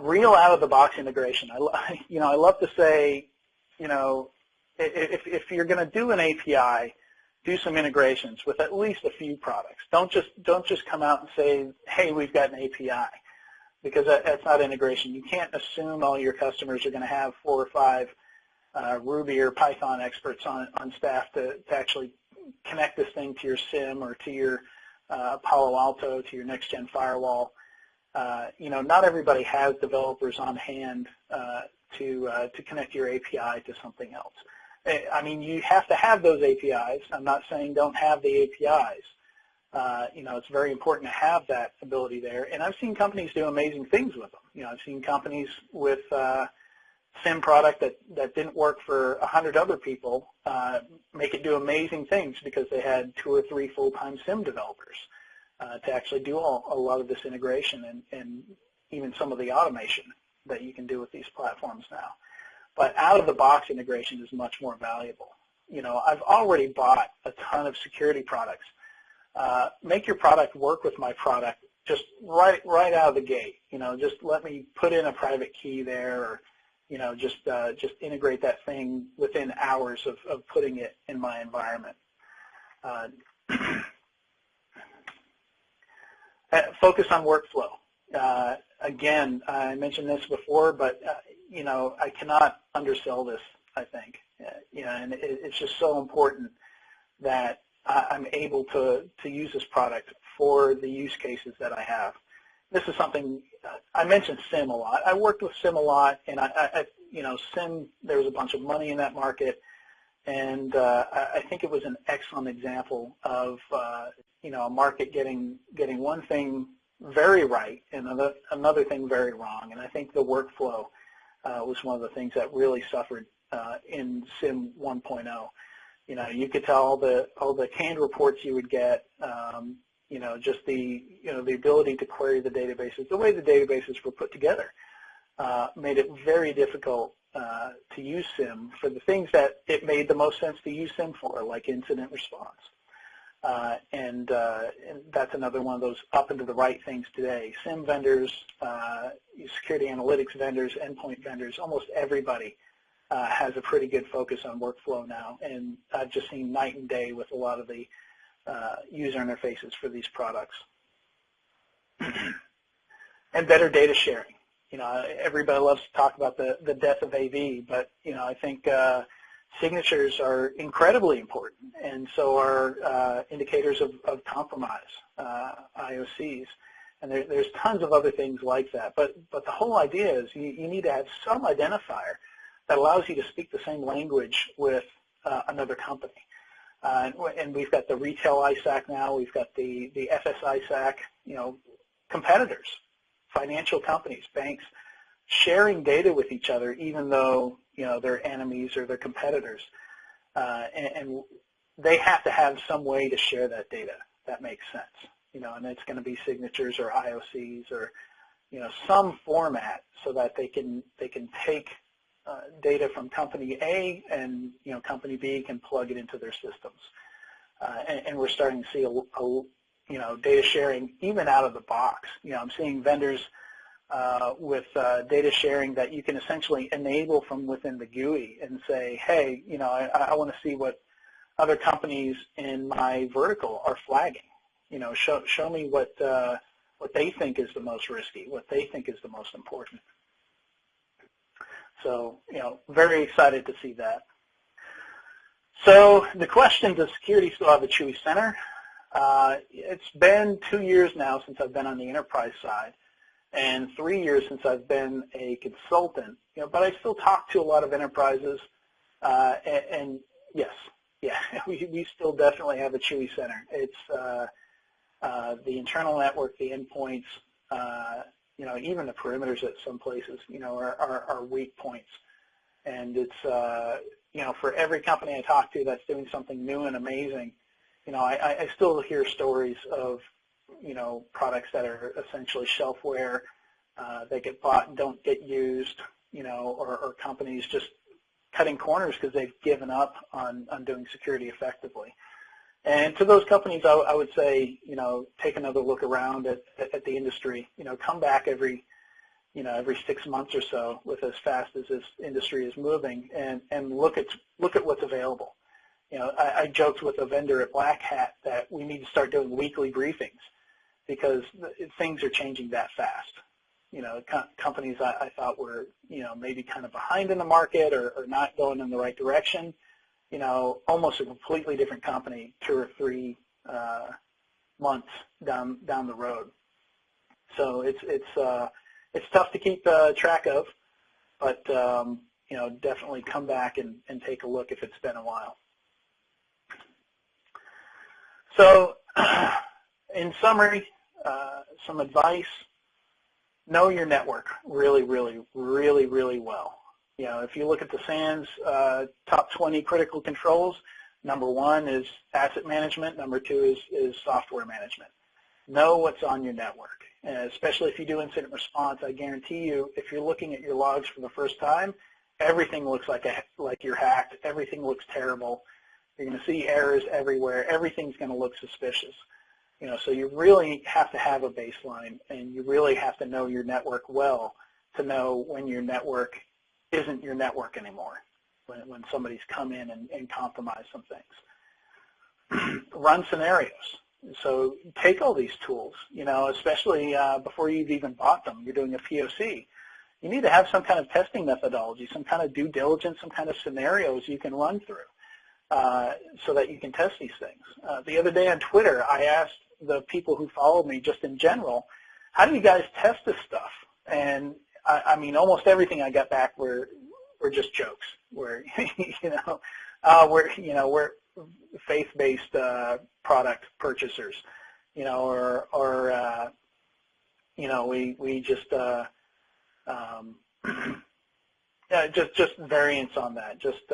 Real out-of-the-box integration. I love to say, if you're going to do an API, do some integrations with at least a few products. Don't just come out and say, hey, we've got an API, because that's not integration. You can't assume all your customers are going to have 4 or 5 Ruby or Python experts on staff to actually connect this thing to your SIM or to your Palo Alto, to your next-gen firewall. Not everybody has developers on hand to connect your API to something else. I mean, you have to have those APIs. I'm not saying don't have the APIs. It's very important to have that ability there. And I've seen companies do amazing things with them. I've seen companies with SIM product that didn't work for 100 other people make it do amazing things because they had 2 or 3 full-time SIM developers to actually do a lot of this integration and even some of the automation that you can do with these platforms now. But out-of-the-box integration is much more valuable. I've already bought a ton of security products. Make your product work with my product just right out of the gate. Just let me put in a private key there, or just integrate that thing within hours of putting it in my environment. Focus on workflow. Again, I mentioned this before, but I cannot undersell this, I think. And it's just so important that I'm able to use this product for the use cases that I have. This is something, I mentioned SIM a lot. I worked with SIM a lot, and SIM, there was a bunch of money in that market, and I think it was an excellent example of a market getting one thing very right and another thing very wrong. And I think the workflow was one of the things that really suffered in SIM 1.0. You could tell all the canned reports you would get, just the ability to query the databases, the way the databases were put together, made it very difficult to use SIM for the things that it made the most sense to use SIM for, like incident response. And that's another one of those up and to the right things today. SIM vendors, security analytics vendors, endpoint vendors, almost everybody has a pretty good focus on workflow now. And I've just seen night and day with a lot of the user interfaces for these products. And better data sharing. Everybody loves to talk about the death of AV, but, I think signatures are incredibly important, and so are indicators of compromise, IOCs, and there's tons of other things like that. But the whole idea is you need to have some identifier that allows you to speak the same language with another company. And we've got the retail ISAC now, we've got the FS ISAC, competitors, financial companies, banks, sharing data with each other even though, they're enemies or they're competitors. And they have to have some way to share that data that makes sense, and it's going to be signatures or IOCs or, some format so that they can take data from company A and, company B can plug it into their systems. And we're starting to see data sharing even out of the box. I'm seeing vendors with data sharing that you can essentially enable from within the GUI and say, hey, I want to see what other companies in my vertical are flagging. Show me what they think is the most risky, what they think is the most important. So, very excited to see that. So the question, does security still have a Chewy center? It's been 2 years now since I've been on the enterprise side, and 3 years since I've been a consultant. But I still talk to a lot of enterprises, and yes, we still definitely have a Chewy center. It's the internal network, the endpoints, even the perimeters at some places, are weak points. And it's, for every company I talk to that's doing something new and amazing, I still hear stories of, products that are essentially shelfware, they get bought and don't get used, or companies just cutting corners because they've given up on doing security effectively. And to those companies, I would say, take another look around at the industry. Come back every 6 months or so with as fast as this industry is moving, and look at what's available. I joked with a vendor at Black Hat that we need to start doing weekly briefings because things are changing that fast. Companies I thought were, maybe kind of behind in the market or not going in the right direction, almost a completely different company 2 or 3 months down the road. So it's tough to keep track of, but definitely come back and take a look if it's been a while. So in summary, some advice: know your network really, really, really, really well. If you look at the SANS top 20 critical controls, number 1 is asset management, number 2 is software management. Know what's on your network, and especially if you do incident response. I guarantee you, if you're looking at your logs for the first time, everything looks like you're hacked. Everything looks terrible. You're going to see errors everywhere. Everything's going to look suspicious. So you really have to have a baseline, and you really have to know your network well to know when your network isn't your network anymore, when somebody's come in and compromised some things. Run scenarios. So take all these tools, especially before you've even bought them. You're doing a POC. You need to have some kind of testing methodology, some kind of due diligence, some kind of scenarios you can run through so that you can test these things. The other day on Twitter, I asked the people who follow me just in general, how do you guys test this stuff? And I mean, almost everything I got back were just jokes. We're we're faith-based product purchasers, or we just just variants on that. Just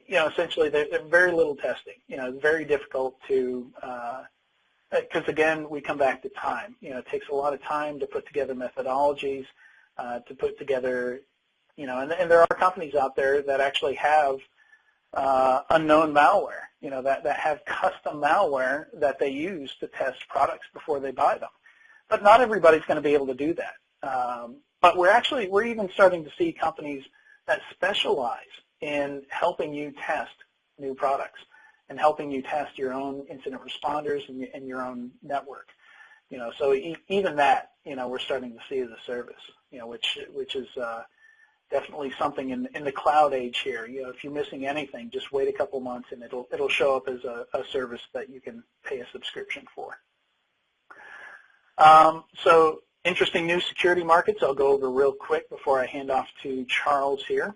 essentially, there's very little testing. It's very difficult to because again, we come back to time. It takes a lot of time to put together methodologies, to put together, and there are companies out there that actually have unknown malware, that have custom malware that they use to test products before they buy them. But not everybody's going to be able to do that. But we're even starting to see companies that specialize in helping you test new products and helping you test your own incident responders and your own network. So even that, we're starting to see as a service, which is definitely something in the cloud age here. If you're missing anything, just wait a couple months and it'll show up as a service that you can pay a subscription for. So interesting new security markets I'll go over real quick before I hand off to Charles here.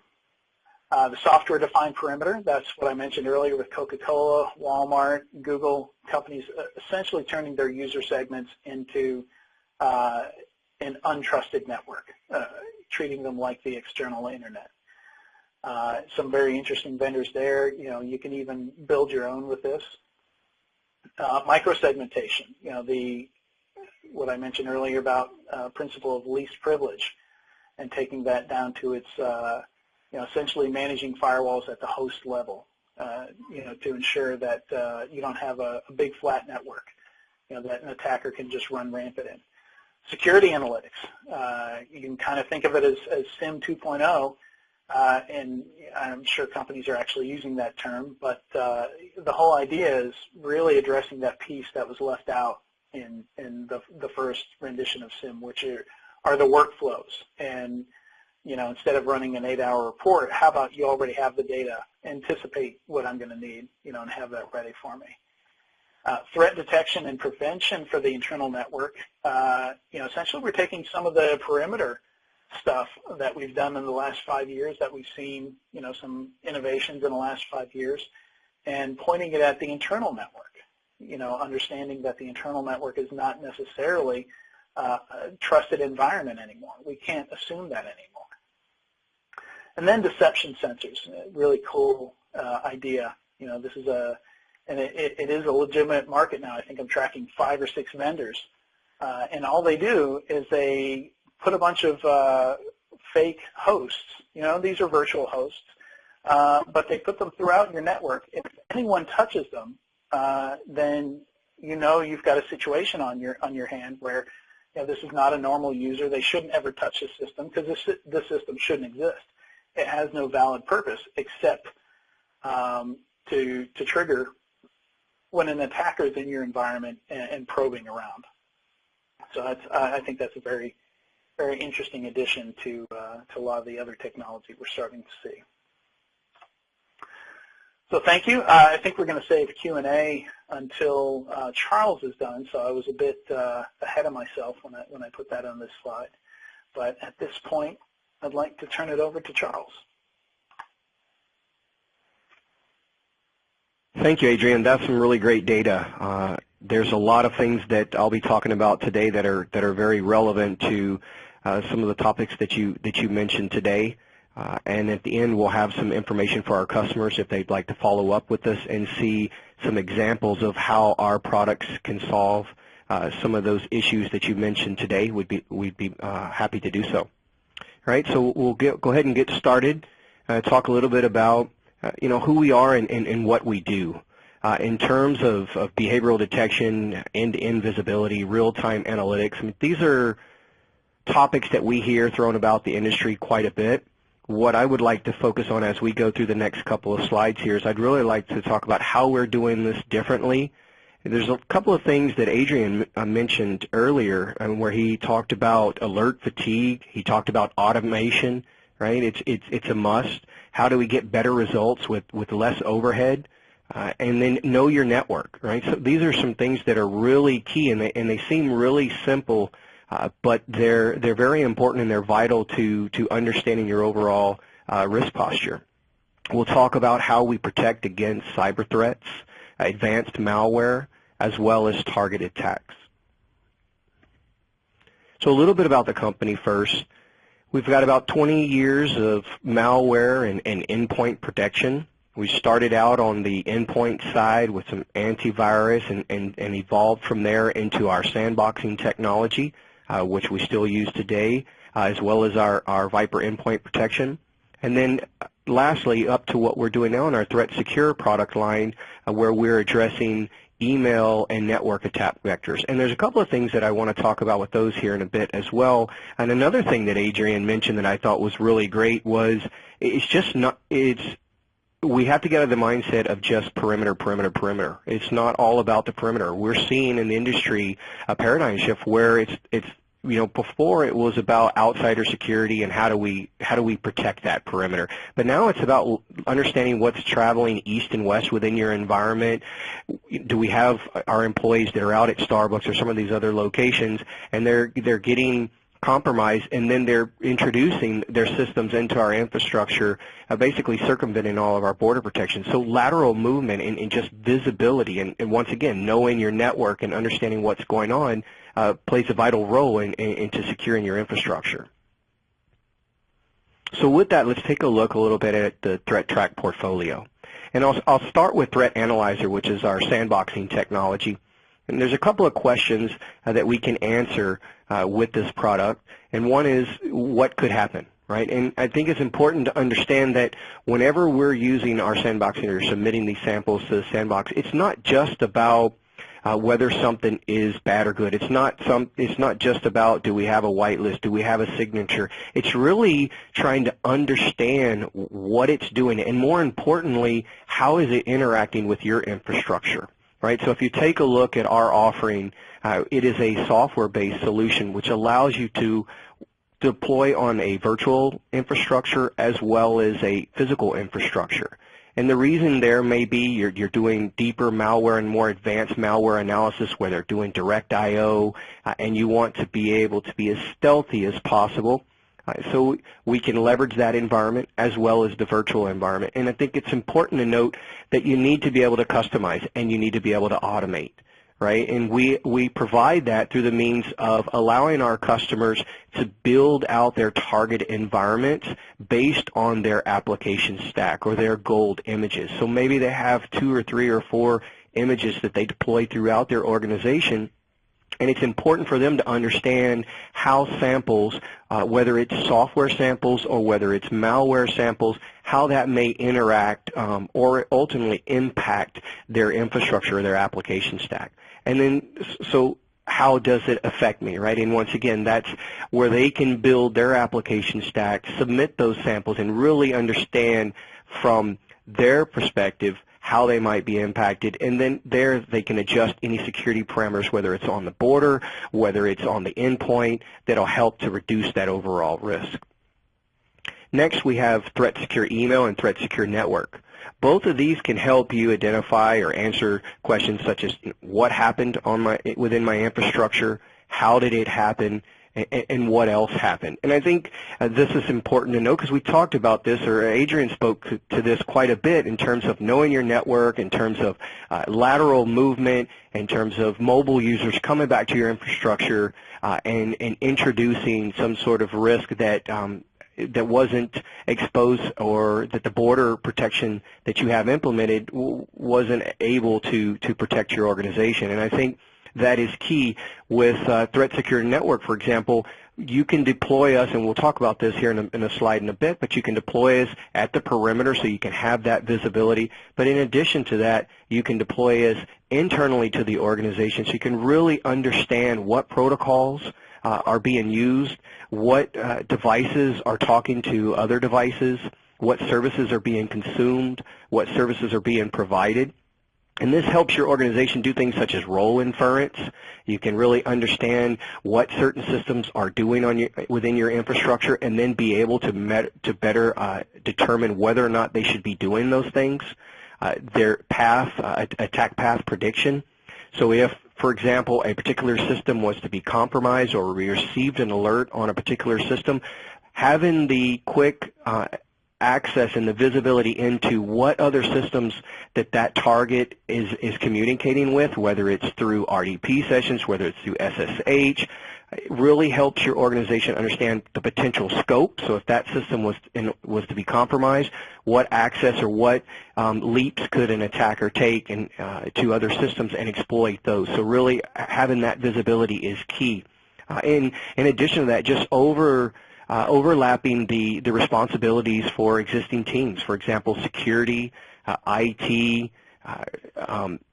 The software-defined perimeter, that's what I mentioned earlier with Coca-Cola, Walmart, Google, companies essentially turning their user segments into an untrusted network, treating them like the external internet. Some very interesting vendors there. You can even build your own with this. Microsegmentation, what I mentioned earlier about principle of least privilege and taking that down to its essentially managing firewalls at the host level, to ensure that you don't have a big flat network, that an attacker can just run rampant in. Security analytics, you can kind of think of it as SIM 2.0, and I'm sure companies are actually using that term, but the whole idea is really addressing that piece that was left out in the first rendition of SIM, which are the workflows. And instead of running an 8-hour report, how about you already have the data, anticipate what I'm going to need, and have that ready for me. Threat detection and prevention for the internal network. Essentially we're taking some of the perimeter stuff that we've done in the last 5 years, that we've seen, some innovations in the last 5 years, and pointing it at the internal network. Understanding that the internal network is not necessarily a trusted environment anymore. We can't assume that anymore. And then deception sensors, a really cool idea. This is and it is a legitimate market now. I think I'm tracking 5 or 6 vendors, and all they do is they put a bunch of fake hosts. These are virtual hosts, but they put them throughout your network. If anyone touches them, then you've got a situation on your hand where this is not a normal user. They shouldn't ever touch the system because this system shouldn't exist. It has no valid purpose except to trigger when an attacker is in your environment and probing around. So I think that's a very, very interesting addition to a lot of the other technology we're starting to see. So thank you. I think we're going to save Q&A until Charles is done. So I was a bit ahead of myself when I put that on this slide. But at this point, I'd like to turn it over to Charles. Thank you, Adrian. That's some really great data. There's a lot of things that I'll be talking about today that are very relevant to some of the topics that you mentioned today. And at the end, we'll have some information for our customers if they'd like to follow up with us and see some examples of how our products can solve some of those issues that you mentioned today. We'd be happy to do so. All right, so we'll go ahead and get started. Talk a little bit about who we are and what we do. In terms of behavioral detection, end-to-end visibility, real-time analytics, I mean, these are topics that we hear thrown about the industry quite a bit. What I would like to focus on as we go through the next couple of slides here is I'd really like to talk about how we're doing this differently. There's a couple of things that Adrian mentioned earlier where he talked about alert fatigue. He talked about automation, right? It's a must. How do we get better results with less overhead? And then know your network, right? So these are some things that are really key, and they seem really simple, but they're very important and they're vital to understanding your overall risk posture. We'll talk about how we protect against cyber threats, advanced malware, as well as targeted attacks. So a little bit about the company first. We've got about 20 years of malware and endpoint protection. We started out on the endpoint side with some antivirus and evolved from there into our sandboxing technology, which we still use today, as well as our Viper endpoint protection. And then lastly, up to what we're doing now in our Threat Secure product line, where we're addressing email and network attack vectors. And there's a couple of things that I want to talk about with those here in a bit as well. And another thing that Adrian mentioned that I thought was really great was we have to get out of the mindset of just perimeter, perimeter, perimeter. It's not all about the perimeter. We're seeing in the industry a paradigm shift where it's before it was about outsider security and how do we protect that perimeter. But now it's about understanding what's traveling east and west within your environment. Do we have our employees that are out at Starbucks or some of these other locations and they're getting compromised, and then they're introducing their systems into our infrastructure, basically circumventing all of our border protection. So lateral movement and just visibility, and once again, knowing your network and understanding what's going on plays a vital role into securing your infrastructure. So with that, let's take a look a little bit at the ThreatTrack portfolio. And I'll start with Threat Analyzer, which is our sandboxing technology. And there's a couple of questions that we can answer with this product. And one is, what could happen, right? And I think it's important to understand that whenever we're using our sandboxing or submitting these samples to the sandbox, it's not just about whether something is bad or good. It's not just about, do we have a whitelist, do we have a signature. It's really trying to understand what it's doing, and more importantly, how is it interacting with your infrastructure. Right, so if you take a look at our offering, it is a software-based solution which allows you to deploy on a virtual infrastructure as well as a physical infrastructure. And the reason there may be you're doing deeper malware and more advanced malware analysis where they're doing direct I/O, and you want to be able to be as stealthy as possible. So we can leverage that environment as well as the virtual environment. And I think it's important to note that you need to be able to customize and you need to be able to automate, right? And we provide that through the means of allowing our customers to build out their target environments based on their application stack or their gold images. So maybe they have 2 or 3 or 4 images that they deploy throughout their organization. And it's important for them to understand how samples, whether it's software samples or whether it's malware samples, how that may interact or ultimately impact their infrastructure or their application stack. And then, so how does it affect me, right? And once again, that's where they can build their application stack, submit those samples, and really understand from their perspective how they might be impacted, and then there they can adjust any security parameters, whether it's on the border, whether it's on the endpoint, that'll help to reduce that overall risk. Next, we have Threat Secure Email and Threat Secure Network. Both of these can help you identify or answer questions such as what happened within my infrastructure, how did it happen, and what else happened. And I think this is important to know because we talked about this, or Adrian spoke to this quite a bit in terms of knowing your network, in terms of lateral movement, in terms of mobile users coming back to your infrastructure and introducing some sort of risk that wasn't exposed, or that the border protection that you have implemented wasn't able to protect your organization. And I think that is key with Threat Secure Network, for example. You can deploy us, and we'll talk about this here in a slide in a bit, but you can deploy us at the perimeter so you can have that visibility. But in addition to that, you can deploy us internally to the organization so you can really understand what protocols are being used, what devices are talking to other devices, what services are being consumed, what services are being provided. And this helps your organization do things such as role inference. You can really understand what certain systems are doing within your infrastructure, and then be able to better determine whether or not they should be doing those things. Their attack path prediction. So if, for example, a particular system was to be compromised or we received an alert on a particular system, having the quick access and the visibility into what other systems that target is communicating with, whether it's through RDP sessions, whether it's through SSH. It really helps your organization understand the potential scope. So if that system was to be compromised, what access or what leaps could an attacker take to other systems and exploit those. So really having that visibility is key. In addition to that, just overlapping the responsibilities for existing teams. For example, security, IT,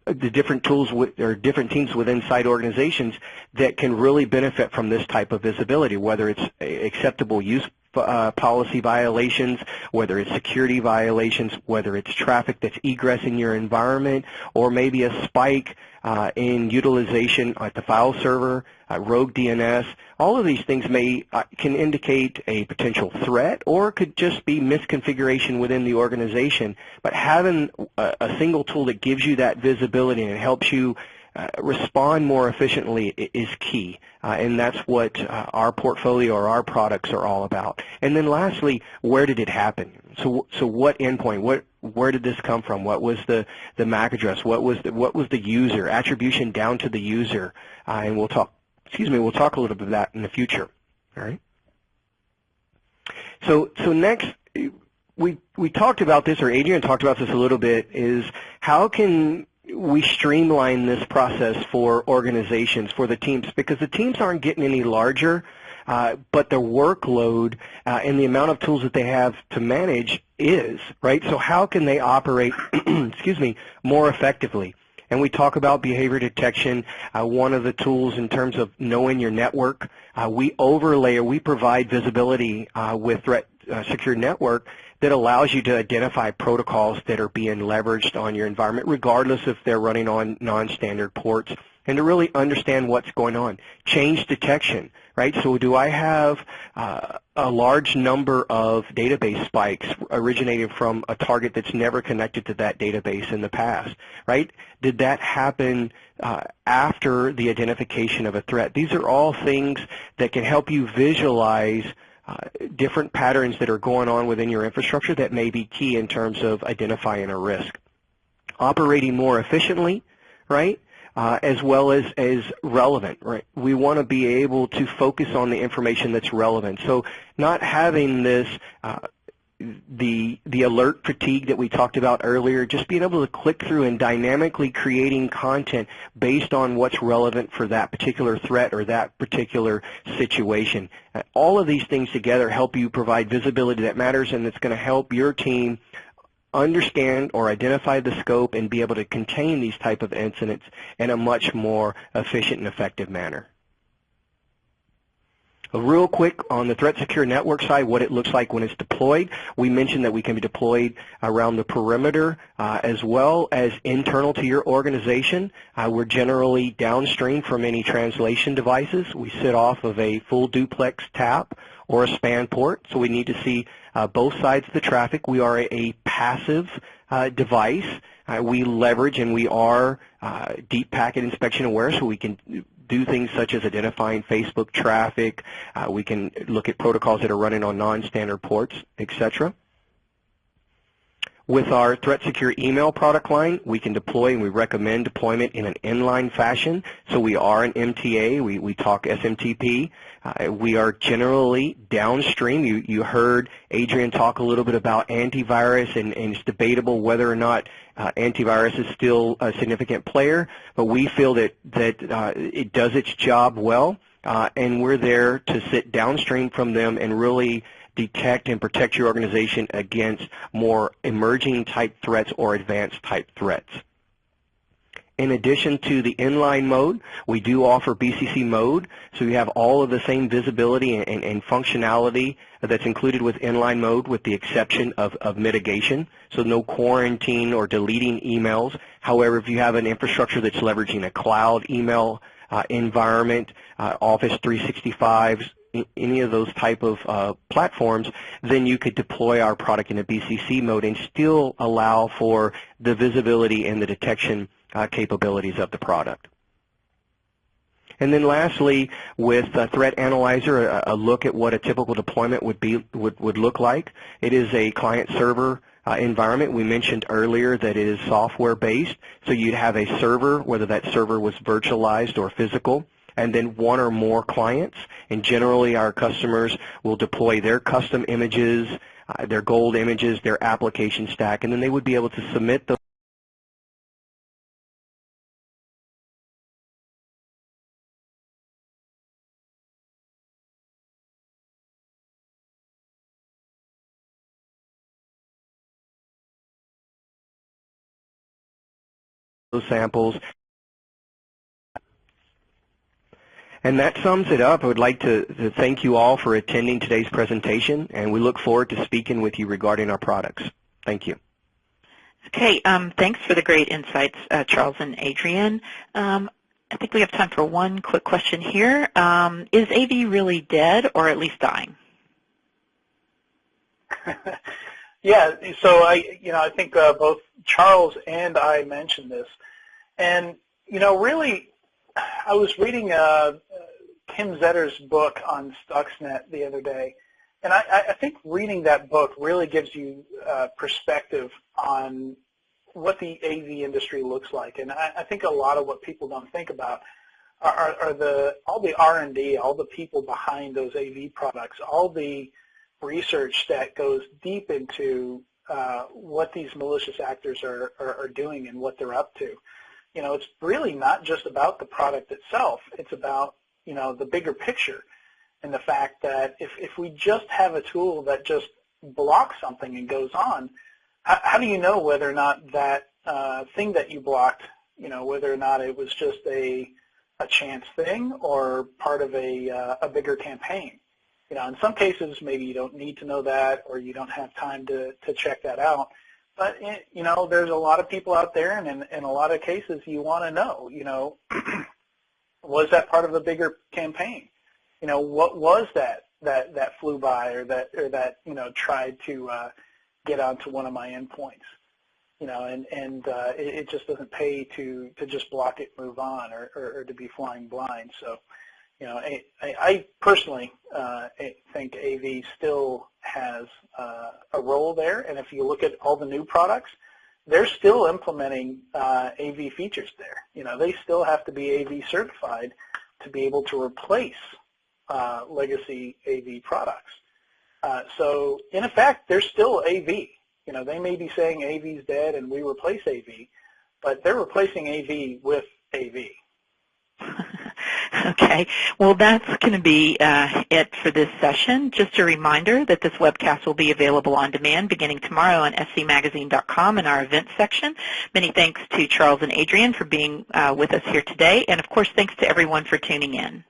the different tools or different teams within site organizations that can really benefit from this type of visibility, whether it's acceptable use policy violations, whether it's security violations, whether it's traffic that's egressing your environment, or maybe a spike in utilization at the file server, rogue DNS. All of these things can indicate a potential threat, or could just be misconfiguration within the organization. But having a single tool that gives you that visibility and helps you respond more efficiently is key, and that's what our portfolio or our products are all about. And then lastly, where did it happen? So what endpoint? Where did this come from? What was the MAC address? What was the user? Attribution down to the user, and we'll talk a little bit of that in the future. All right. So next, we talked about this, or Adrian talked about this a little bit, is how can we streamline this process for organizations, for the teams, because the teams aren't getting any larger, but their workload and the amount of tools that they have to manage is, right? So how can they operate, more effectively? And we talk about behavior detection. One of the tools in terms of knowing your network, we overlay or we provide visibility with Threat Secure Network that allows you to identify protocols that are being leveraged on your environment, regardless if they're running on non-standard ports, and to really understand what's going on. Change detection, right? So do I have a large number of database spikes originating from a target that's never connected to that database in the past, right? Did that happen after the identification of a threat? These are all things that can help you visualize different patterns that are going on within your infrastructure that may be key in terms of identifying a risk. Operating more efficiently, right, as well as relevant, right? We want to be able to focus on the information that's relevant. So not having this, the alert fatigue that we talked about earlier, just being able to click through and dynamically creating content based on what's relevant for that particular threat or that particular situation. All of these things together help you provide visibility that matters, and it's going to help your team understand or identify the scope and be able to contain these type of incidents in a much more efficient and effective manner. Real quick on the Threat Secure Network side, what it looks like when it's deployed. We mentioned that we can be deployed around the perimeter as well as internal to your organization. We're generally downstream from any translation devices. We sit off of a full duplex tap or a span port, so we need to see both sides of the traffic. We are a passive device. We leverage and we are deep packet inspection aware, so we can do things such as identifying Facebook traffic. We can look at protocols that are running on non-standard ports, etc. With our Threat Secure email product line, we can deploy, and we recommend deployment in an inline fashion. So we are an MTA. We talk SMTP. We are generally downstream. You heard Adrian talk a little bit about antivirus, and it's debatable whether or not antivirus is still a significant player, but we feel that it does its job well, and we're there to sit downstream from them and really detect and protect your organization against more emerging type threats or advanced type threats. In addition to the inline mode, we do offer BCC mode, so you have all of the same visibility and functionality that's included with inline mode, with the exception of mitigation, so no quarantine or deleting emails. However, if you have an infrastructure that's leveraging a cloud email environment, Office 365, any of those type of platforms, then you could deploy our product in a BCC mode and still allow for the visibility and the detection capabilities of the product. And then lastly, with Threat Analyzer, a look at what a typical deployment would look like. It is a client-server environment. We mentioned earlier that it is software-based, so you'd have a server, whether that server was virtualized or physical, and then one or more clients. And generally, our customers will deploy their custom images, their gold images, their application stack, and then they would be able to submit those samples. And that sums it up. I would like to thank you all for attending today's presentation, and we look forward to speaking with you regarding our products. Thank you. Okay, thanks for the great insights, Charles and Adrian. I think we have time for one quick question here. Is AV really dead or at least dying? Yeah, so I think both Charles and I mentioned this, and really, I was reading Kim Zetter's book on Stuxnet the other day, and I think reading that book really gives you perspective on what the AV industry looks like. And I think a lot of what people don't think about are all the R&D, all the people behind those AV products, all the research that goes deep into what these malicious actors are doing and what they're up to. It's really not just about the product itself. It's about, the bigger picture and the fact that if we just have a tool that just blocks something and goes on, how do you know whether or not that thing that you blocked, whether or not it was just a chance thing or part of a bigger campaign? In some cases, maybe you don't need to know that or you don't have time to check that out. But, there's a lot of people out there, and in a lot of cases, you want to know, was that part of a bigger campaign? What was that flew by or that tried to get onto one of my endpoints? It just doesn't pay to just block it, move on, or to be flying blind. So, I personally think AV still has a role there, and if you look at all the new products, they're still implementing AV features there. They still have to be AV certified to be able to replace legacy AV products. So, in effect, they're still AV. They may be saying AV's dead and we replace AV, but they're replacing AV with AV. Okay, well, that's going to be it for this session. Just a reminder that this webcast will be available on demand beginning tomorrow on scmagazine.com in our events section. Many thanks to Charles and Adrian for being with us here today, and of course, thanks to everyone for tuning in.